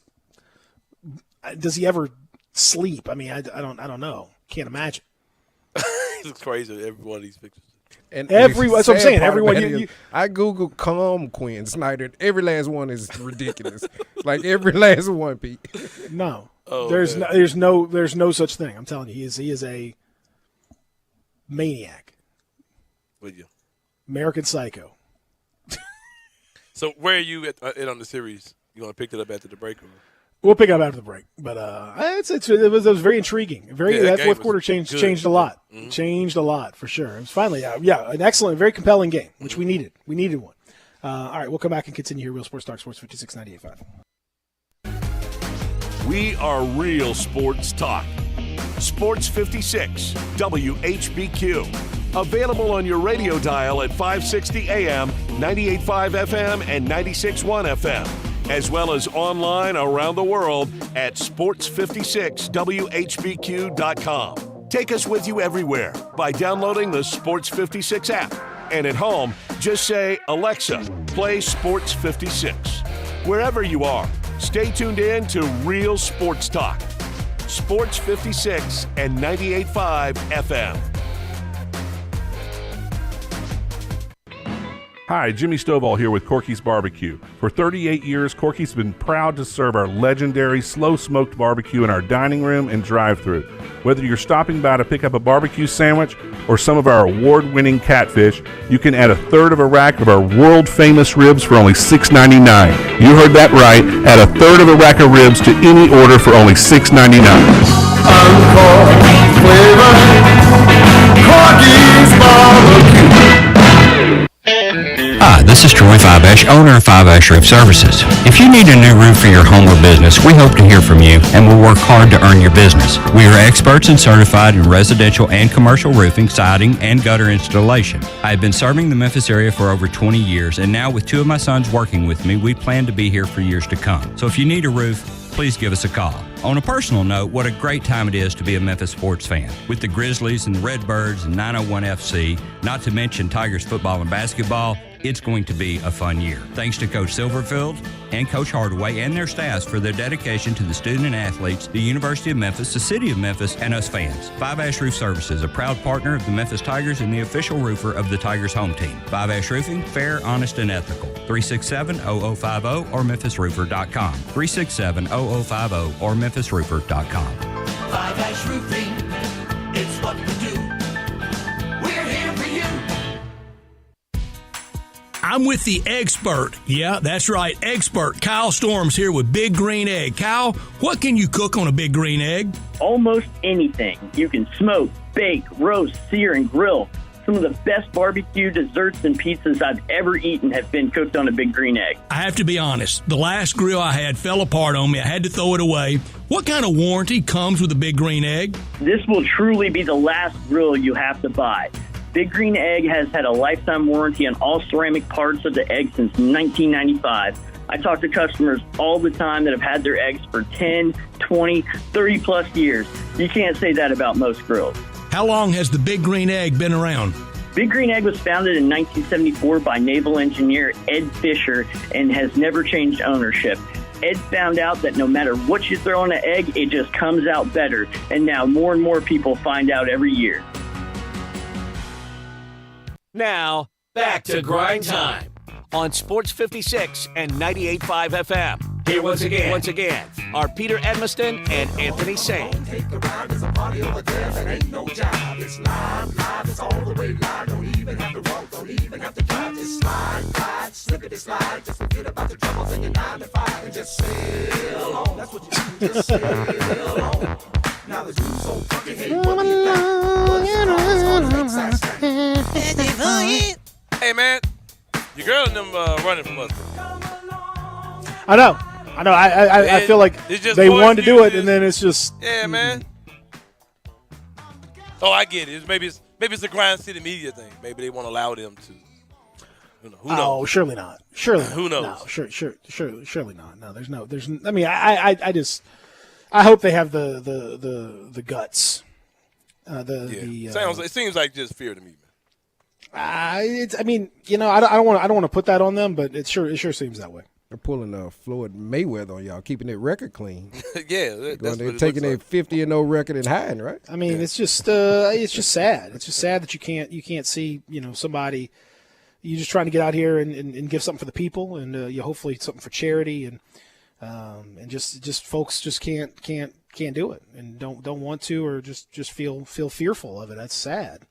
Does he ever sleep? I mean, I don't know. Can't imagine. It looks crazy. Every one of these pictures. And that's what I'm saying. Everyone, I Google calm Quinn Snyder. Every last one is ridiculous. Like every last one, Pete. No, there's no such thing. I'm telling you, he is a maniac. With you, American Psycho. So where are you at on the series? You want to pick it up after the break? Or? We'll pick up after the break, but it was very intriguing. That fourth quarter changed a lot. Mm-hmm. Changed a lot for sure. It was finally an excellent, very compelling game, which we needed. We needed one. All right, we'll come back and continue here. Real Sports Talk, Sports 56 98.5. We are Real Sports Talk. Sports 56 WHBQ. Available on your radio dial at 560 AM, 98.5 FM, and 96.1 FM. As well as online around the world at sports56whbq.com. Take us with you everywhere by downloading the Sports 56 app. And at home, just say, Alexa, play Sports 56. Wherever you are, stay tuned in to Real Sports Talk. Sports 56 and 98.5 FM. Hi, Jimmy Stovall here with Corky's Barbecue. For 38 years, Corky's been proud to serve our legendary slow-smoked barbecue in our dining room and drive-thru. Whether you're stopping by to pick up a barbecue sandwich or some of our award-winning catfish, you can add a third of a rack of our world-famous ribs for only $6.99. You heard that right. Add a third of a rack of ribs to any order for only $6.99. Encore flavor, Corky's Barbecue. Hi, this is Troy Fiveash, owner of Fiveash Roof Services. If you need a new roof for your home or business, we hope to hear from you and we'll work hard to earn your business. We are experts and certified in residential and commercial roofing, siding, and gutter installation. I have been serving the Memphis area for over 20 years, and now with two of my sons working with me, we plan to be here for years to come. So if you need a roof, please give us a call. On a personal note, what a great time it is to be a Memphis sports fan. With the Grizzlies and the Redbirds and 901 FC, not to mention Tigers football and basketball, it's going to be a fun year. Thanks to Coach Silverfield and Coach Hardaway and their staffs for their dedication to the student and athletes, the University of Memphis, the City of Memphis, and us fans. Five Ash Roof Services, a proud partner of the Memphis Tigers and the official roofer of the Tigers home team. Five Ash Roofing, fair, honest, and ethical. 367-0050 or memphisroofer.com. 367-0050 or memphisroofer.com. Five Ash Roofing, it's what we do. We're here for you. I'm with the expert. Yeah, that's right, expert. Kyle Storms here with Big Green Egg. Kyle, what can you cook on a Big Green Egg? Almost anything. You can smoke, bake, roast, sear, and grill. Some of the best barbecue desserts and pizzas I've ever eaten have been cooked on a Big Green Egg. I have to be honest. The last grill I had fell apart on me. I had to throw it away. What kind of warranty comes with a Big Green Egg? This will truly be the last grill you have to buy. Big Green Egg has had a lifetime warranty on all ceramic parts of the egg since 1995. I talk to customers all the time that have had their eggs for 10, 20, 30 plus years. You can't say that about most grills. How long has the Big Green Egg been around? Big Green Egg was founded in 1974 by naval engineer Ed Fisher and has never changed ownership. Ed found out that no matter what you throw on an egg, it just comes out better. And now more and more people find out every year. Now, back to Grind Time on Sports 56 and 98.5 FM. Here once again, are Peter Edmiston and Anthony Sane. Take a ride, there's a party over there that ain't no job. It's live, it's all the way live. Don't even have to walk, don't even have to drive. Just slide, slippity slide. Just forget about the troubles in your 9 to 5 and just sail on. That's what you do, just sail on. Now the dude's so fucking hate what you think. Hey, man, your girl and them running from us. I know. I feel like they wanted to do it, and then it's just. Yeah, man. Oh, I get it. Maybe it's a Grind City media thing. Maybe they won't allow them to. Who knows? Oh, surely not. Surely. Who knows? No, surely not. No, there's. I mean, I hope they have the guts. It seems like just fear to me, man. I mean, I don't want to put that on them, but it sure seems that way. They're pulling Floyd Mayweather on y'all, keeping their record clean. Yeah, they're taking a 50-0 record and hiding, right? I mean, it's just sad. It's just sad that you can't see somebody. You're just trying to get out here and give something for the people, and you hopefully something for charity, and just folks just can't do it, and don't want to, or just feel fearful of it. That's sad.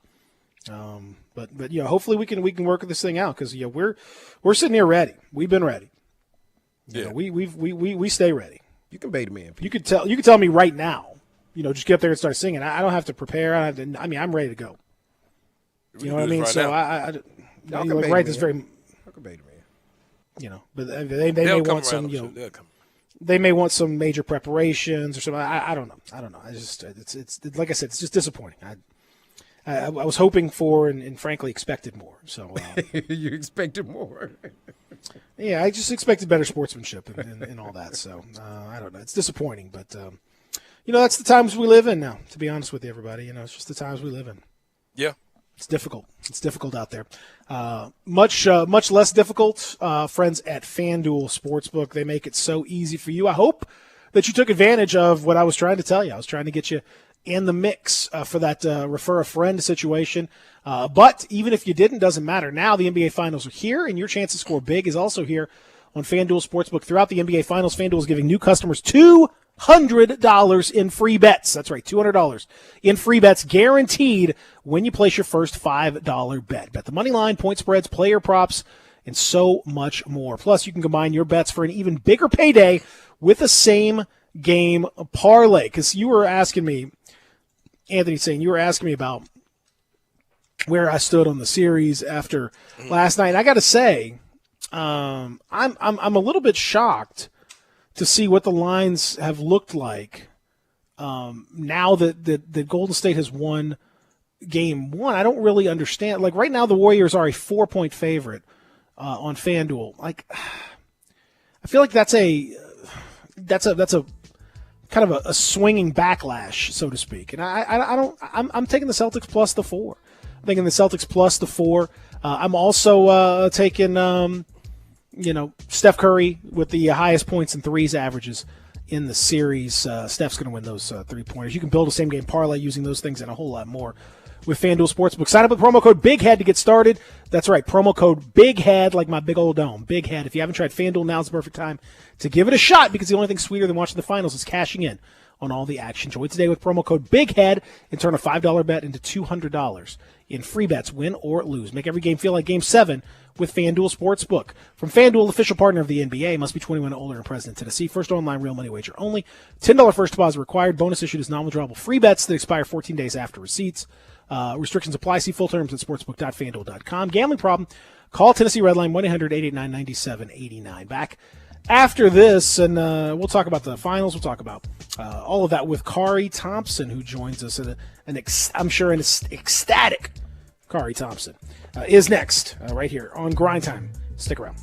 But hopefully we can work this thing out, because we're sitting here ready. We've been ready. We stay ready. You can bait them in. You could tell me right now. Just get up there and start singing. I don't have to prepare. I'm ready to go. You know what I mean? So I right this very. I can bait them in. But they may want some. They may want some major preparations or something. I don't know. It's like I said, it's just disappointing. I was hoping for and frankly expected more. So you expected more. Yeah, I just expected better sportsmanship and all that. So I don't know. It's disappointing, but that's the times we live in now. To be honest with you, everybody, it's just the times we live in. Yeah, it's difficult. It's difficult out there. Much less difficult. Friends at FanDuel Sportsbook, they make it so easy for you. I hope that you took advantage of what I was trying to tell you. I was trying to get you in the mix for that refer a friend situation. But even if you didn't, doesn't matter. Now the NBA Finals are here, and your chance to score big is also here on FanDuel Sportsbook. Throughout the NBA Finals, FanDuel is giving new customers $200 in free bets. That's right, $200 in free bets guaranteed when you place your first $5 bet. Bet the money line, point spreads, player props, and so much more. Plus, you can combine your bets for an even bigger payday with the same game parlay. Because you were asking me, Anthony, you were asking me about where I stood on the series after last night. And I got to say, I'm a little bit shocked to see what the lines have looked like now that Golden State has won game one. I don't really understand. Like right now, the Warriors are a 4-point favorite on FanDuel. Like, I feel like that's a kind of a swinging backlash, so to speak. And I'm taking the Celtics plus the 4. I'm taking the Celtics plus the 4. I'm also taking, Steph Curry with the highest points and threes averages in the series. Steph's going to win those 3-pointers. You can build a same-game parlay using those things and a whole lot more with FanDuel Sportsbook. Sign up with promo code BIGHEAD to get started. That's right, promo code BIGHEAD, like my big old dome. BIGHEAD. If you haven't tried FanDuel, now's the perfect time to give it a shot, because the only thing sweeter than watching the finals is cashing in on all the action. Join today with promo code BIGHEAD and turn a $5 bet into $200 in free bets, win or lose. Make every game feel like Game 7 with FanDuel Sportsbook. From FanDuel, official partner of the NBA, must be 21 or older and present in Tennessee. First online real money wager only. $10 first deposit required. Bonus issued as non-withdrawable free bets that expire 14 days after receipts. Restrictions apply. See full terms at sportsbook.fanduel.com. Gambling problem? Call Tennessee Redline 1-800-889-9789. Back after this, and we'll talk about the finals. We'll talk about all of that with Kari Thompson, who joins us. I'm sure an ecstatic Kari Thompson is next right here on Grindtime. Stick around.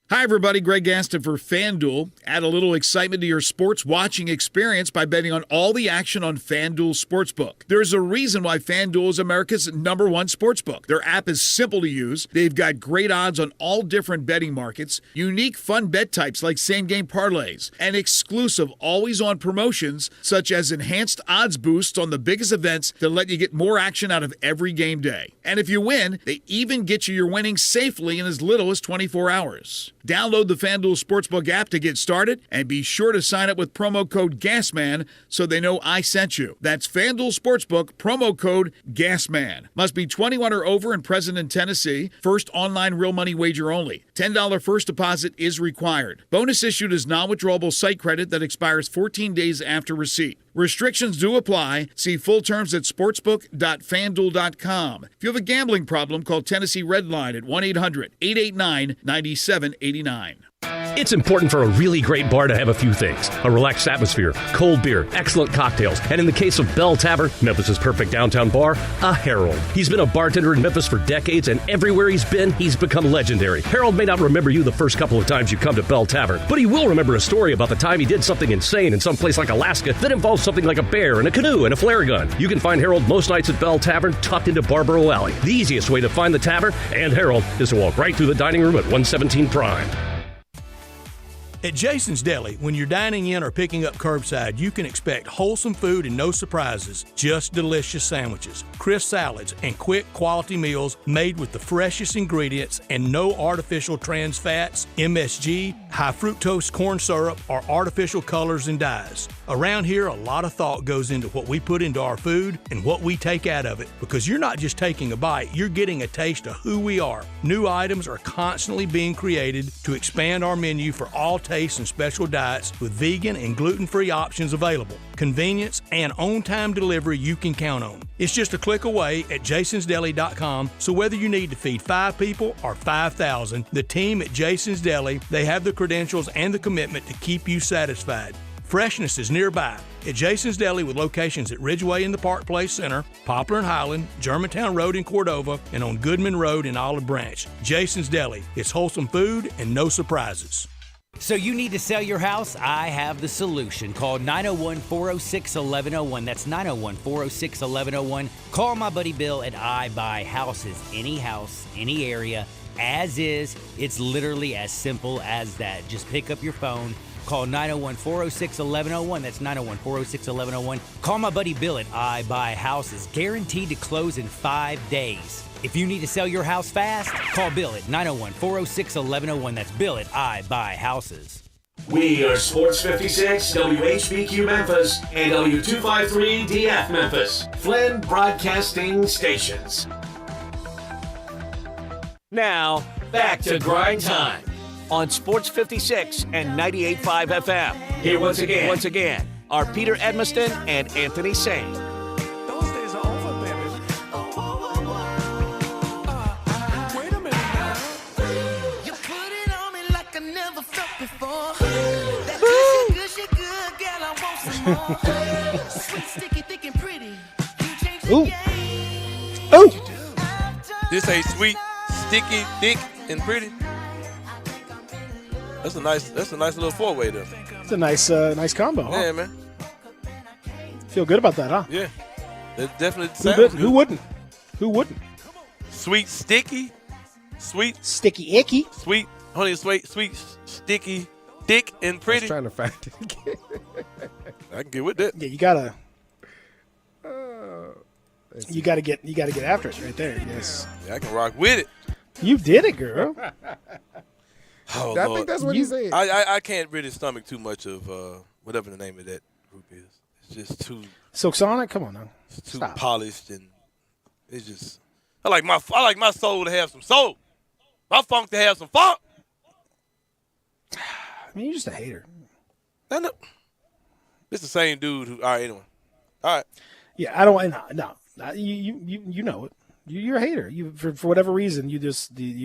Hi, everybody. Greg Gaston for FanDuel. Add a little excitement to your sports watching experience by betting on all the action on FanDuel Sportsbook. There's a reason why FanDuel is America's #1 sportsbook. Their app is simple to use. They've got great odds on all different betting markets, unique fun bet types like same-game parlays, and exclusive always-on promotions such as enhanced odds boosts on the biggest events that let you get more action out of every game day. And if you win, they even get you your winnings safely in as little as 24 hours. Download the FanDuel Sportsbook app to get started, and be sure to sign up with promo code GASMAN so they know I sent you. That's FanDuel Sportsbook, promo code GASMAN. Must be 21 or over and present in Tennessee. First online real money wager only. $10 first deposit is required. Bonus issued as non-withdrawable site credit that expires 14 days after receipt. Restrictions do apply. See full terms at sportsbook.fanduel.com. If you have a gambling problem, call Tennessee Redline at 1-800-889-9789. It's important for a really great bar to have a few things: a relaxed atmosphere, cold beer, excellent cocktails, and in the case of Bell Tavern, Memphis' perfect downtown bar, a Harold. He's been a bartender in Memphis for decades, and everywhere he's been, he's become legendary. Harold may not remember you the first couple of times you come to Bell Tavern, but he will remember a story about the time he did something insane in some place like Alaska that involves something like a bear and a canoe and a flare gun. You can find Harold most nights at Bell Tavern, tucked into Barbaro Alley. The easiest way to find the tavern and Harold is to walk right through the dining room at 117 Prime. At Jason's Deli, when you're dining in or picking up curbside, you can expect wholesome food and no surprises, just delicious sandwiches, crisp salads, and quick quality meals made with the freshest ingredients and no artificial trans fats, MSG, high fructose corn syrup, or artificial colors and dyes. Around here, a lot of thought goes into what we put into our food and what we take out of it, because you're not just taking a bite, you're getting a taste of who we are. New items are constantly being created to expand our menu for all tastes and special diets, with vegan and gluten-free options available. Convenience and on-time delivery you can count on. It's just a click away at jasonsdeli.com, so whether you need to feed 5 people or 5,000, the team at Jason's Deli, they have the credentials and the commitment to keep you satisfied. Freshness is nearby at Jason's Deli, with locations at Ridgeway in the Park Place Center, Poplar and Highland, Germantown Road in Cordova, and on Goodman Road in Olive Branch. Jason's Deli. It's wholesome food and no surprises. So you need to sell your house? I have the solution. Call 901-406-1101. That's 901-406-1101. Call my buddy Bill at I Buy Houses. Any house, any area, as is. It's literally as simple as that. Just pick up your phone. Call 901-406-1101. That's 901-406-1101. Call my buddy Bill at I Buy Houses. Guaranteed to close in 5 days. If you need to sell your house fast, call Bill at 901-406-1101. That's Bill at I Buy Houses. We are Sports 56, WHBQ Memphis, and W253DF Memphis, Flynn Broadcasting Stations. Now, back to Grind Time on Sports 56 and 98.5 FM. Here once again, are Peter Edmiston and Anthony Sane. Those days are over, baby. Wait a minute now. You put it on me like I never felt before. That gushy good, girl, I want some more. Sweet, sticky, thick, and pretty. You change the game. Oh. This ain't sweet, sticky, thick, and pretty. That's a nice little four-way there. It's a nice combo. Huh? Yeah, man. Feel good about that, huh? Yeah. It definitely sounds good. Who wouldn't? Who wouldn't? Sweet, sticky, sweet, sticky, icky, sweet, honey, sweet, sticky, thick, and pretty. I was trying to find it again. I can get with that. Yeah, you gotta get after it right there. Yes. Yeah, I can rock with it. You did it, girl. Oh, I Lord. think that's what he said. I can't really stomach too much of whatever the name of that group is. It's just too Silk Sonic. Come on now. It's too Stop. polished, and it's just. I like my soul to have some soul. My funk to have some funk. I mean, you're just a hater. I know. It's the same dude who. All right, anyway. All right. Yeah, I don't. No. You know it. You're a hater. You for whatever reason you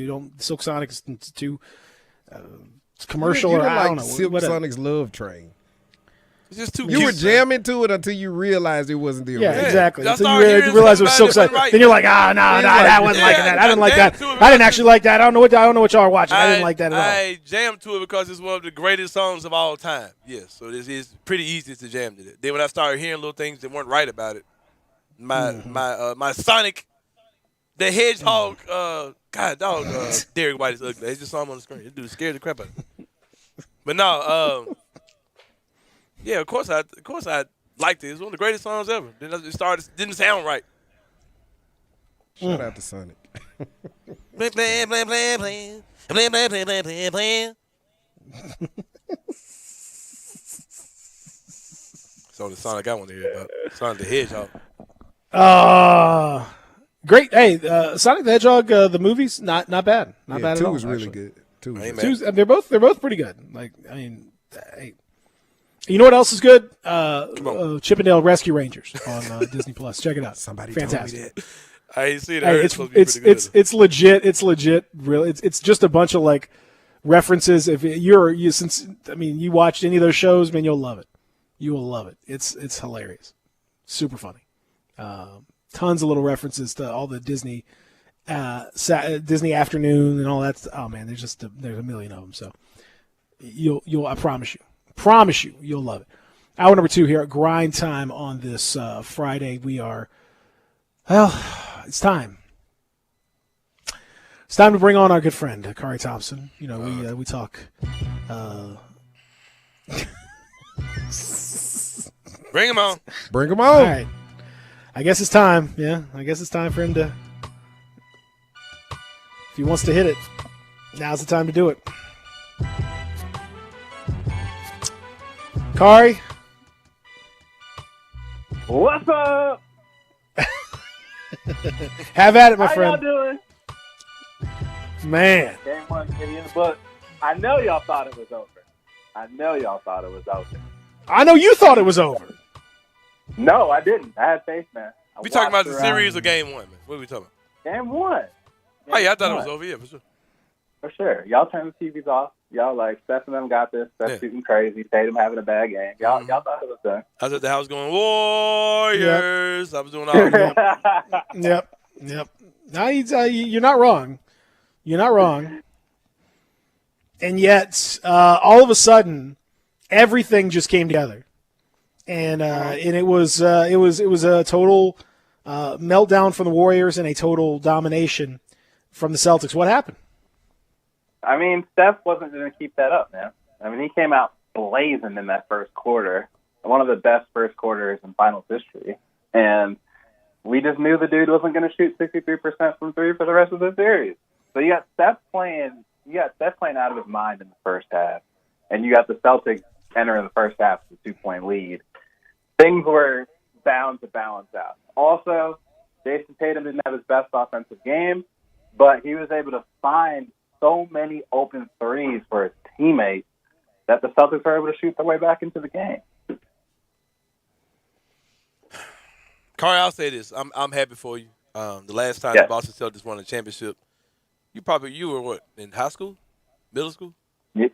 don't. Silk Sonic is too commercial, you or I don't know. Silk whatever. Sonic's Love Train. It's just too. You were jamming to it until you realized it wasn't the original. Yeah, exactly. Until you realize it was Silk Sonic, right. then you're like, no, I wasn't liking that. I didn't like that. I didn't actually like that. I don't know what y'all are watching. I didn't like that at all. I jammed to it because it's one of the greatest songs of all time. Yes, so this is pretty easy to jam to it. Then when I started hearing little things that weren't right about it, my Sonic the Hedgehog, Derek White is ugly. They just saw him on the screen. This dude scared the crap out of me. But no, yeah, of course I liked it. It's one of the greatest songs ever. Then it didn't sound right. Shout out to Sonic. Blam, blam, blam, blam, blam. Blam, blam, blam, blam, blam, blam. So the Sonic I want to hear about. Sonic the Hedgehog. Great. Hey, Sonic the Hedgehog, the movies, not bad. Not bad at all. Two was really actually. good. Two's, they're both pretty good. Like, I mean, hey. You know what else is good? Chippendale Rescue Rangers on Disney Plus. Check it out. Somebody fantastic. told me that. I ain't seen it. Hey, it's legit. It's legit. Real. It's just a bunch of like references. If you watched any of those shows, man, you'll love it. You will love it. It's hilarious, super funny. Tons of little references to all the Disney Disney Afternoon and all that. Oh man, there's a million of them. So I promise you'll love it. Hour number 2 here at Grind Time on this Friday. We are, it's time. It's time to bring on our good friend, Kari Thompson. You know, we talk. Bring him on. Bring him on. All right. I guess it's time. Yeah, I guess it's time for him to. If he wants to hit it, now's the time to do it. Kari. What's up? Have at it, my How friend. y'all doing? Man. Game 1 getting in the book. I know y'all thought it was over. I know you thought it was over. No, I didn't. I had faith, man. We talking about the series or game 1, man? What are we talking about? Game 1. Oh, yeah, I thought it was over. Yeah, for sure. For sure. Y'all turn the TVs off. Y'all like, Steph and them got this. Steph shooting crazy. Tatum having a bad game. Y'all thought it was done. I was at the house going, Warriors. Yep. I was doing all that. Yep. Now you're not wrong. You're not wrong. And yet, all of a sudden, everything just came together, and it was a total meltdown from the Warriors and a total domination from the Celtics. What happened? I mean, Steph wasn't going to keep that up, man. I mean, he came out blazing in that first quarter, one of the best first quarters in finals history, and we just knew the dude wasn't going to shoot 63% from three for the rest of the series. So you got Steph playing out of his mind in the first half, and you got the Celtics entering the first half with a 2-point lead. Things were bound to balance out. Also, Jason Tatum didn't have his best offensive game, but he was able to find so many open threes for his teammates that the Celtics were able to shoot their way back into the game. Kari, I'll say this. I'm happy for you. The last time the Boston Celtics won a championship, you were what, in high school? Middle school? Yeah.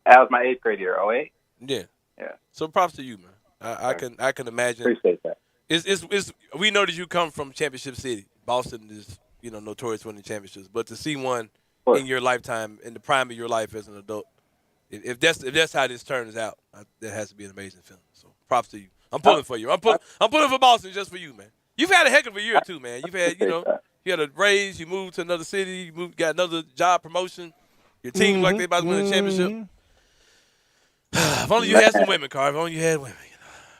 That was my 8th grade year, 08. Yeah. Yeah. So props to you, man. I can imagine. Appreciate that. It's we know that you come from Championship City. Boston is, notorious for winning championships. But to see one in your lifetime, in the prime of your life as an adult, if that's how this turns out, that has to be an amazing feeling. So props to you. I'm pulling for you. I'm pulling for Boston just for you, man. You've had a heck of a year too, man. You've had, you had a raise. You moved to another city. Got another job promotion. Your team like they about to win a championship. If only you had some women, Carl. If only you had women.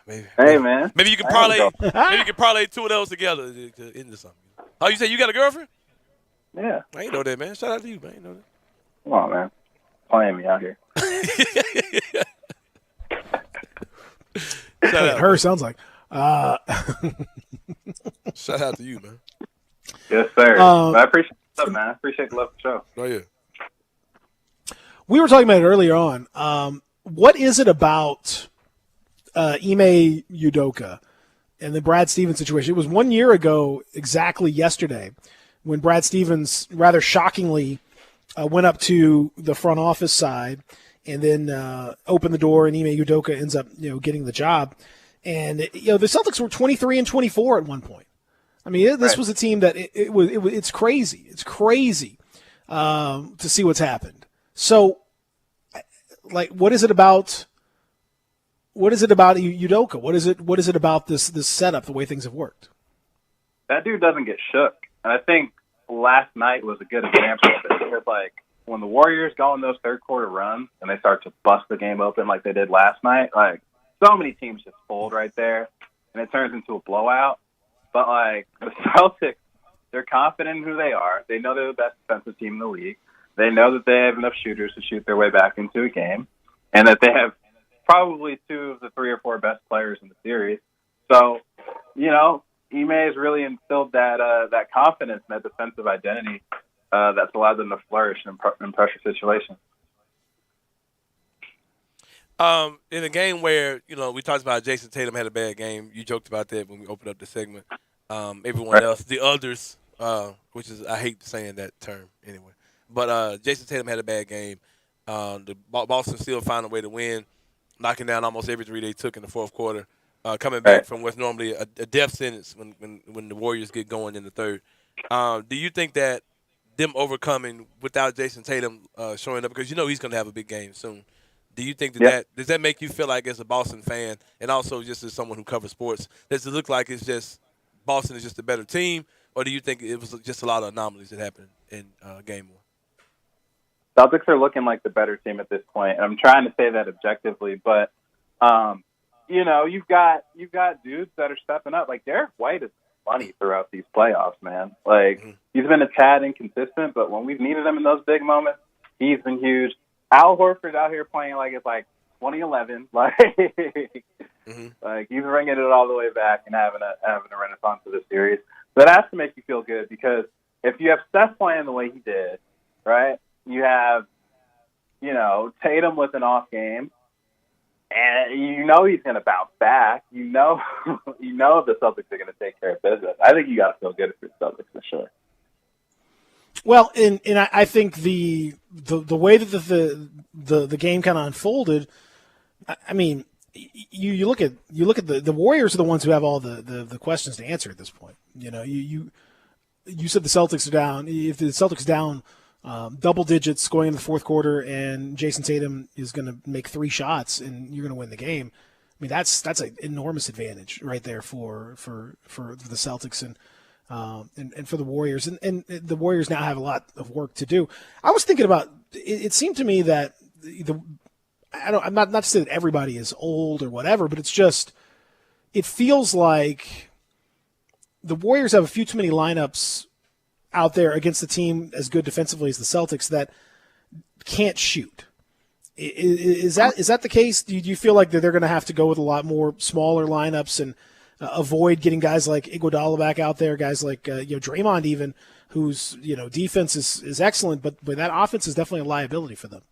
Maybe. Hey, man. Maybe you can parlay. Maybe you can parlay two of those together into something. Oh, you say you got a girlfriend? Yeah. I ain't know that, man. Shout out to you, man. I ain't know that. Come on, man. Playing me out here. Shout out, her man. sounds like. Shout out to you, man. Yes, sir. I appreciate it, man. I appreciate the love of the show. Oh, yeah. We were talking about it earlier on. What is it about Ime Udoka and the Brad Stevens situation? It was 1 year ago, exactly yesterday, when Brad Stevens rather shockingly went up to the front office side and then opened the door, and Ime Udoka ends up getting the job. And the Celtics were 23-24 at one point. I mean, this was a team that it's crazy. It's crazy to see what's happened. So, like, what is it about Udoka? What is it about this setup, the way things have worked? That dude doesn't get shook. And I think last night was a good example of it. Because, like, when the Warriors go on those third quarter runs and they start to bust the game open like they did last night, like, so many teams just fold right there, and it turns into a blowout. But, like, the Celtics, they're confident in who they are. They know they're the best defensive team in the league. They know that they have enough shooters to shoot their way back into a game, and that they have probably two of the 3 or 4 best players in the series. So, Ime has really instilled that confidence and that defensive identity that's allowed them to flourish in pressure situations. In a game where, we talked about Jason Tatum had a bad game. You joked about that when we opened up the segment. Everyone else, the others, which is, I hate saying that term anyway. But Jason Tatum had a bad game. The Boston still found a way to win, knocking down almost every three they took in the fourth quarter, coming back from what's normally a death sentence when the Warriors get going in the third. Do you think that them overcoming without Jason Tatum showing up, because he's going to have a big game soon, do you think that does that make you feel like, as a Boston fan and also just as someone who covers sports, does it look like it's just Boston is just a better team, or do you think it was just a lot of anomalies that happened in game one? Celtics are looking like the better team at this point. I'm trying to say that objectively, but you've got dudes that are stepping up. Like Derek White is money throughout these playoffs, man. Like he's been a tad inconsistent, but when we've needed him in those big moments, he's been huge. Al Horford out here playing like it's like 2011, like like he's bringing it all the way back and having a renaissance of the series. So that has to make you feel good, because if you have Steph playing the way he did, right? You have, Tatum with an off game, and he's going to bounce back. The Celtics are going to take care of business. I think you got to feel good for the Celtics for sure. Well, and I think the way that the game kind of unfolded, I mean, you look at the Warriors are the ones who have all the questions to answer at this point. You said the Celtics are down. If the Celtics are down double digits going into the fourth quarter, and Jason Tatum is going to make 3 shots, and you're going to win the game. I mean, that's an enormous advantage right there for the Celtics and for the Warriors, and the Warriors now have a lot of work to do. I was thinking about it seemed to me that I'm not to say that everybody is old or whatever, but it feels like the Warriors have a few too many lineups out there against the team as good defensively as the Celtics that can't shoot. Is that the case? Do you feel like that they're going to have to go with a lot more smaller lineups and avoid getting guys like Iguodala back out there, guys like Draymond even, whose defense is excellent, but that offense is definitely a liability for them.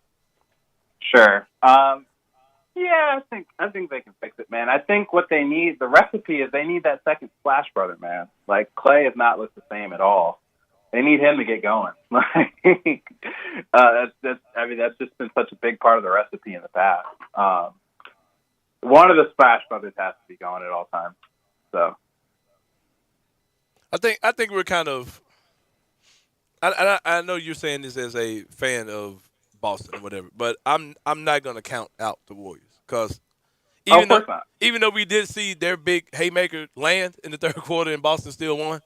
Sure. Yeah, I think they can fix it, man. I think what they need, the recipe is they need that second Splash Brother, man. Like Clay has not looked the same at all. They need him to get going. That's just been such a big part of the recipe in the past. One of the Splash Brothers has to be going at all times. So, I think we're kind of. I know you're saying this as a fan of Boston or whatever, but I'm not going to count out the Warriors, because even though we did see their big haymaker land in the third quarter and Boston still won.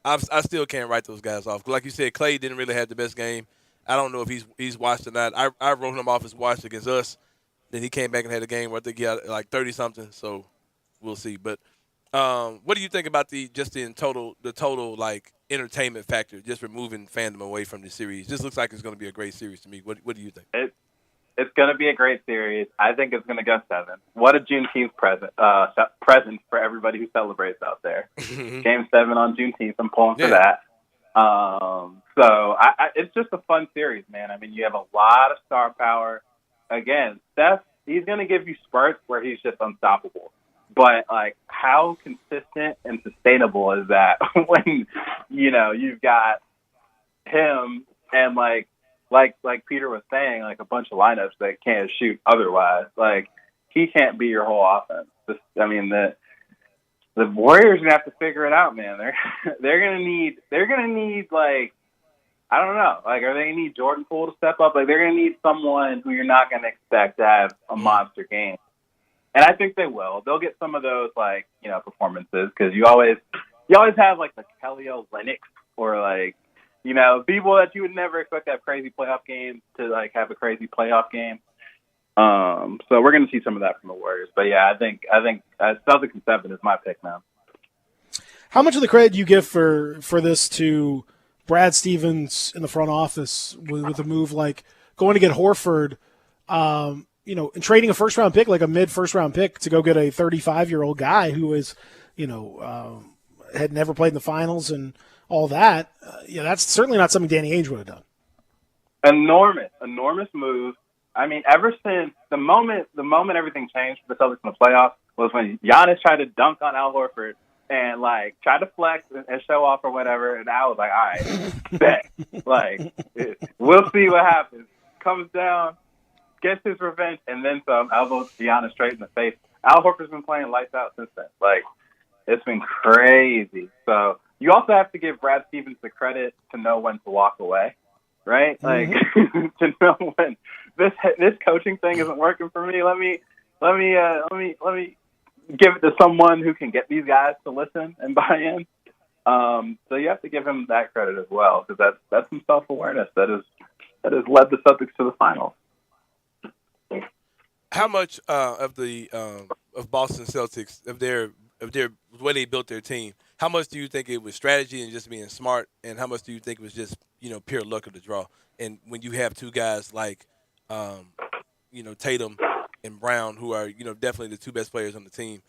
I still can't write those guys off. Like you said, Clay didn't really have the best game. I don't know if he's watched or not. I wrote him off as watched against us. Then he came back and had a game where I think he had like 30-something. So we'll see. But what do you think about the total like entertainment factor, just removing fandom away from the series? This looks like it's going to be a great series to me. What do you think? It's going to be a great series. I think it's going to go 7. What a Juneteenth present for everybody who celebrates out there. Game 7 on Juneteenth. I'm pulling for that. So it's just a fun series, man. I mean, you have a lot of star power. Again, Steph, he's going to give you spurts where he's just unstoppable. But, like, how consistent and sustainable is that when, you've got him and, like Peter was saying, like a bunch of lineups that can't shoot otherwise. Like, he can't be your whole offense. The Warriors are gonna have to figure it out, man. They're gonna need like, I don't know, like, are they gonna need Jordan Poole to step up? Like, they're gonna need someone who you're not gonna expect to have a monster game. And I think they will. They'll get some of those performances, because you always have like the Kelly Olynyk or like, people that you would never expect to have crazy playoff games to like have a crazy playoff game. So we're going to see some of that from the Warriors. But yeah, I think Celtics in 7 is my pick now. How much of the credit do you give for this to Brad Stevens in the front office with a move like going to get Horford, and trading a first round pick, like a mid first round pick, to go get a 35-year-old guy who is, had never played in the finals and all that? That's certainly not something Danny Ainge would have done. Enormous move. I mean, ever since the moment everything changed for the Celtics in the playoffs was when Giannis tried to dunk on Al Horford and like tried to flex and show off or whatever. And I was like, all right, bet. Like, we'll see what happens. Comes down, gets his revenge, and then some. Elbows Giannis straight in the face. Al Horford's been playing lights out since then. Like, it's been crazy. So you also have to give Brad Stevens the credit to know when to walk away, right? Like, to know when this coaching thing isn't working for me. Let me give it to someone who can get these guys to listen and buy in. So you have to give him that credit as well, because that's some self-awareness that has led the Celtics to the finals. How much of Boston Celtics, of their way they built their team, how much do you think it was strategy and just being smart, and how much do you think it was just pure luck of the draw? And when you have two guys like Tatum and Brown, who are definitely the two best players on the team,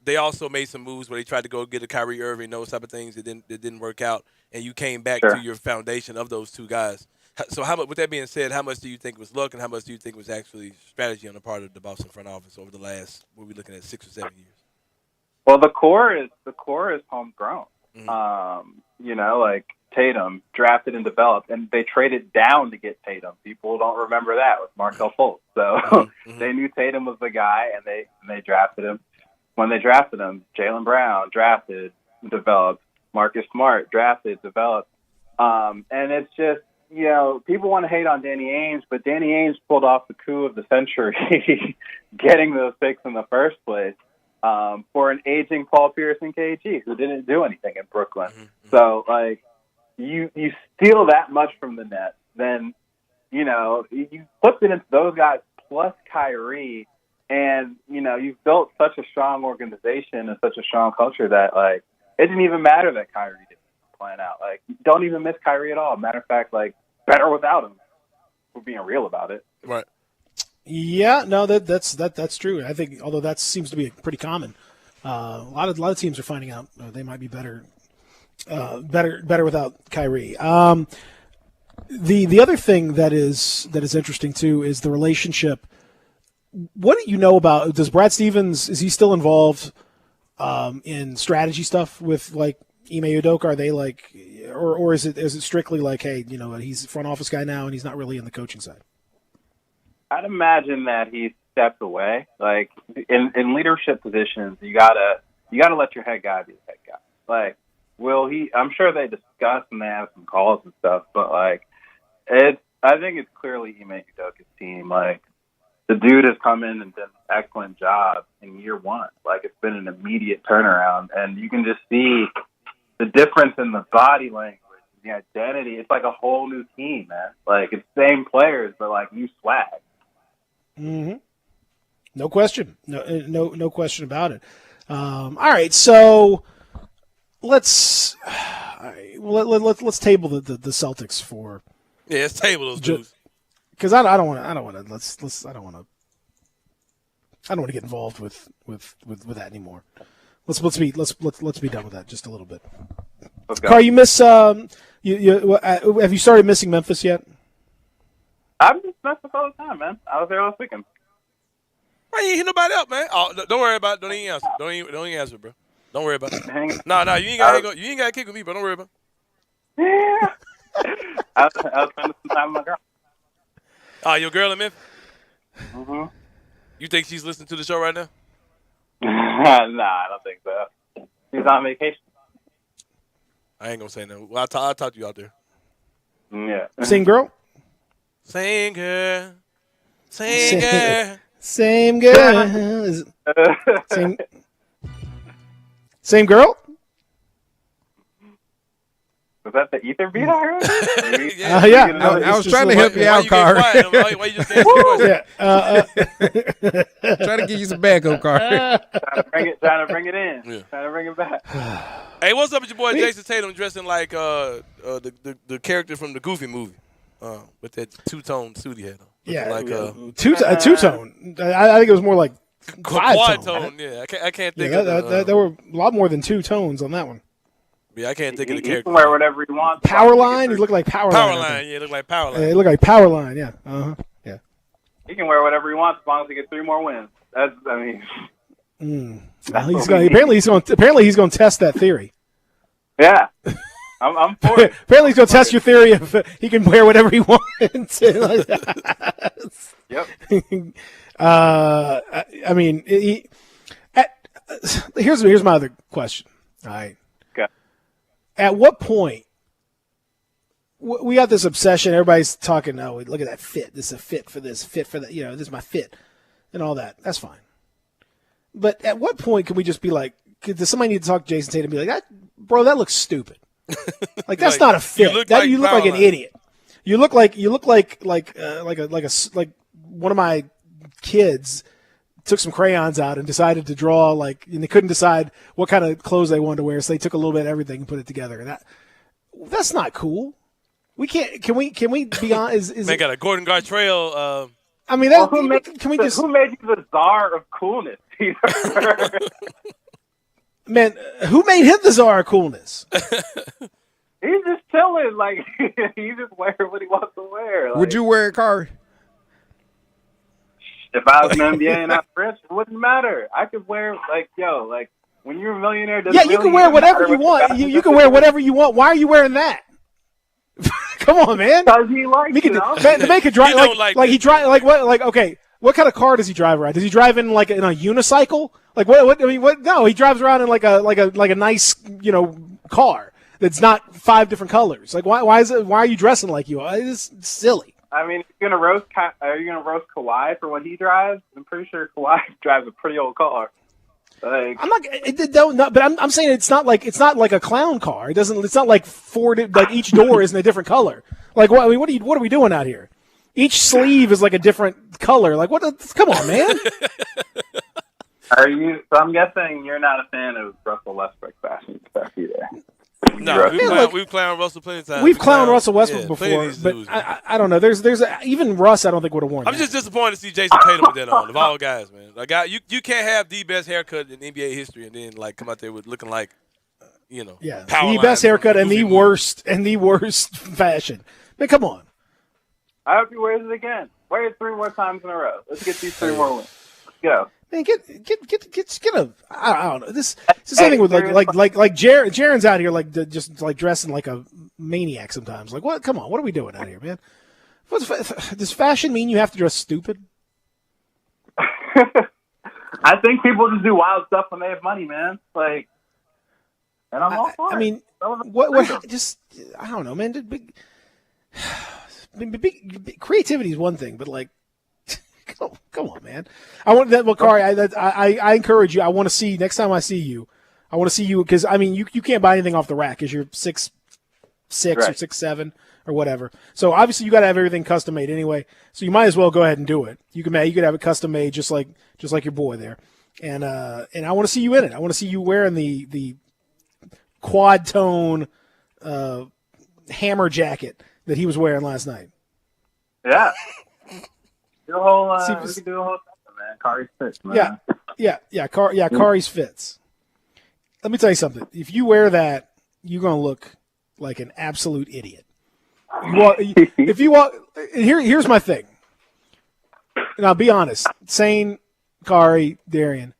they also made some moves where they tried to go get a Kyrie Irving, those type of things that didn't work out, and you came back to your foundation of those two guys. So, with that being said, how much do you think was luck, and how much do you think was actually strategy on the part of the Boston front office over the last, what are we looking at, 6 or 7 years? Well, the core is homegrown. Mm-hmm. Like Tatum, drafted and developed, and they traded down to get Tatum. People don't remember that with Markelle Fultz. So they knew Tatum was the guy, and they drafted him. When they drafted him, Jaylen Brown drafted, developed. Marcus Smart drafted, developed. And it's just, people want to hate on Danny Ainge, but Danny Ainge pulled off the coup of the century, getting those picks in the first place for an aging Paul Pierce and KG, who didn't do anything in Brooklyn. Mm-hmm. So, like, you steal that much from the Nets, then, you put it into those guys plus Kyrie, and, you've built such a strong organization and such a strong culture that, like, it didn't even matter that Kyrie didn't plan out. Like, don't even miss Kyrie at all. Matter of fact, like, better without him. We're being real about it. Right. Yeah, no, that's true. I think, although that seems to be pretty common, a lot of teams are finding out they might be better without Kyrie. The other thing that is interesting too is the relationship. What do you know about? Does Brad Stevens, is he still involved in strategy stuff with like Ime Udoka? Are they like, or is it strictly like, hey, he's a front office guy now and he's not really in the coaching side? I'd imagine that he stepped away. Like in leadership positions, you gotta let your head guy be the head guy. Like, I'm sure they discuss and they have some calls and stuff, but like, I think it's clearly Ime Udoka's team. Like, the dude has come in and done an excellent job in year one. Like, it's been an immediate turnaround, and you can just see the difference in the body language, the identity. It's like a whole new team, man. Like, it's the same players, but like new swag. Mm-hmm. No question. No question about it. All right, so let's table the Celtics for. Yeah, let's table those dudes. Because I don't want to get involved with that anymore. Let's be done with that just a little bit. Carl, you miss have you started missing Memphis yet? I miss Memphis all the time, man. I was there last weekend. Why you ain't hit nobody up, man? Oh, don't worry about it. Don't even answer. Don't even answer, bro. Don't worry about it. No, you ain't got you ain't got to kick with me, bro. Don't worry about it. Yeah. I was spending some time with my girl. Oh, your girl in Memphis? Mm-hmm. You think she's listening to the show right now? Nah, I don't think so. She's on vacation. I ain't gonna say no. Well, I'll talk to you out there. Yeah. Same girl? Same girl. Same girl. Same girl. Same girl? Was that the ether beat I heard? Yeah. I was trying to help you out, Car. Why you just answer Trying to give you some backup, Car. Trying to bring it in. Yeah. Trying to bring it back. Hey, what's up with your boy Jason Tatum dressing like the character from the Goofy movie with that two-tone suit he had on? Yeah, like two-tone. I think it was more like quad tone. Yeah, I can't think of that. There were a lot more than two tones on that one. Yeah, I can't think of the character. He can wear whatever he wants. Powerline? He looked like Powerline. Powerline, yeah, it looked like Powerline. It looked like Powerline, yeah. Yeah. He can wear whatever he wants as long as he gets 3 more wins. Well, apparently he's going to test that theory. Yeah, I'm for it. Apparently he's going to test your theory if he can wear whatever he wants. Yep. I mean, here's my other question. All right. Okay. At what point we got this obsession? Everybody's talking. Oh, look at that fit. This is a fit for this, fit for that. This is my fit, and all that. That's fine. But at what point can we just be like, does somebody need to talk to Jason Tatum and be like, bro, that looks stupid. Like that's not a fit. You look like an idiot. You look like one of my kids took some crayons out and decided to draw and they couldn't decide what kind of clothes they wanted to wear, so they took a little bit of everything and put it together. And that's not cool. We can't. Can we be on? They got a Gordon Gartrell. I mean, who made you the czar of coolness, Peter? Man, who made him the czar of coolness? He's just chilling. Like, he just wears what he wants to wear. Like, would you wear it, Kari? If I was an NBA and I'm rich, it wouldn't matter. I could wear, when you're a millionaire, you can wear whatever you want. You can wear whatever you want. Why are you wearing that? Come on, man. Because he likes it. To make a drive, okay, what kind of car does he drive around? Does he drive in in a unicycle? Like what? I mean, what? No, he drives around in like a nice car that's not 5 different colors. Like why are you dressing like you are? It's silly. I mean, are you gonna roast Kawhi for what he drives? I'm pretty sure Kawhi drives a pretty old car. Like, I'm not, but I'm saying it's not like a clown car. It doesn't. It's not like each door isn't a different color. Like what? I mean, what are we doing out here? Each sleeve is like a different color. Like what? Come on, man. Are you? So I'm guessing you're not a fan of Russell Westbrook fashion stuff either. No, we've clowned Russell plenty of times. We've clowned Russell Westbrook before, but I don't know. There's even Russ. I don't think would have worn. I'm just disappointed to see Jason Tatum with that on. Of all guys, man, you can't have the best haircut in NBA history and then come out there with looking like, the best haircut and the worst fashion. Man, come on. I hope he wears it again. Wear it 3 more times in a row. Let's get these 3 more wins. Let's go. Man, get a. I don't know. This is the same thing with Jaron's out here just dressing like a maniac sometimes. Like what? Come on, what are we doing out here, man? Does fashion mean you have to dress stupid? I think people just do wild stuff when they have money, man. And I'm all for it. I mean, what? Just I don't know, man. Creativity is one thing, but come on, man. I want that. Well, Kari, I encourage you. I want to see next time I see you. I want to see you because I mean, you can't buy anything off the rack because you're 6'6" or 6'7" or whatever. So obviously you got to have everything custom made anyway. So you might as well go ahead and do it. You could have it custom made just like your boy there. And I want to see you in it. I want to see you wearing the quad tone hammer jacket that he was wearing last night. Yeah. We can do a whole thing, man. Kari's fits, man. Kari's fits. Let me tell you something. If you wear that, you're gonna look like an absolute idiot. Here's my thing. And I'll be honest. Sane, Kari, Darian.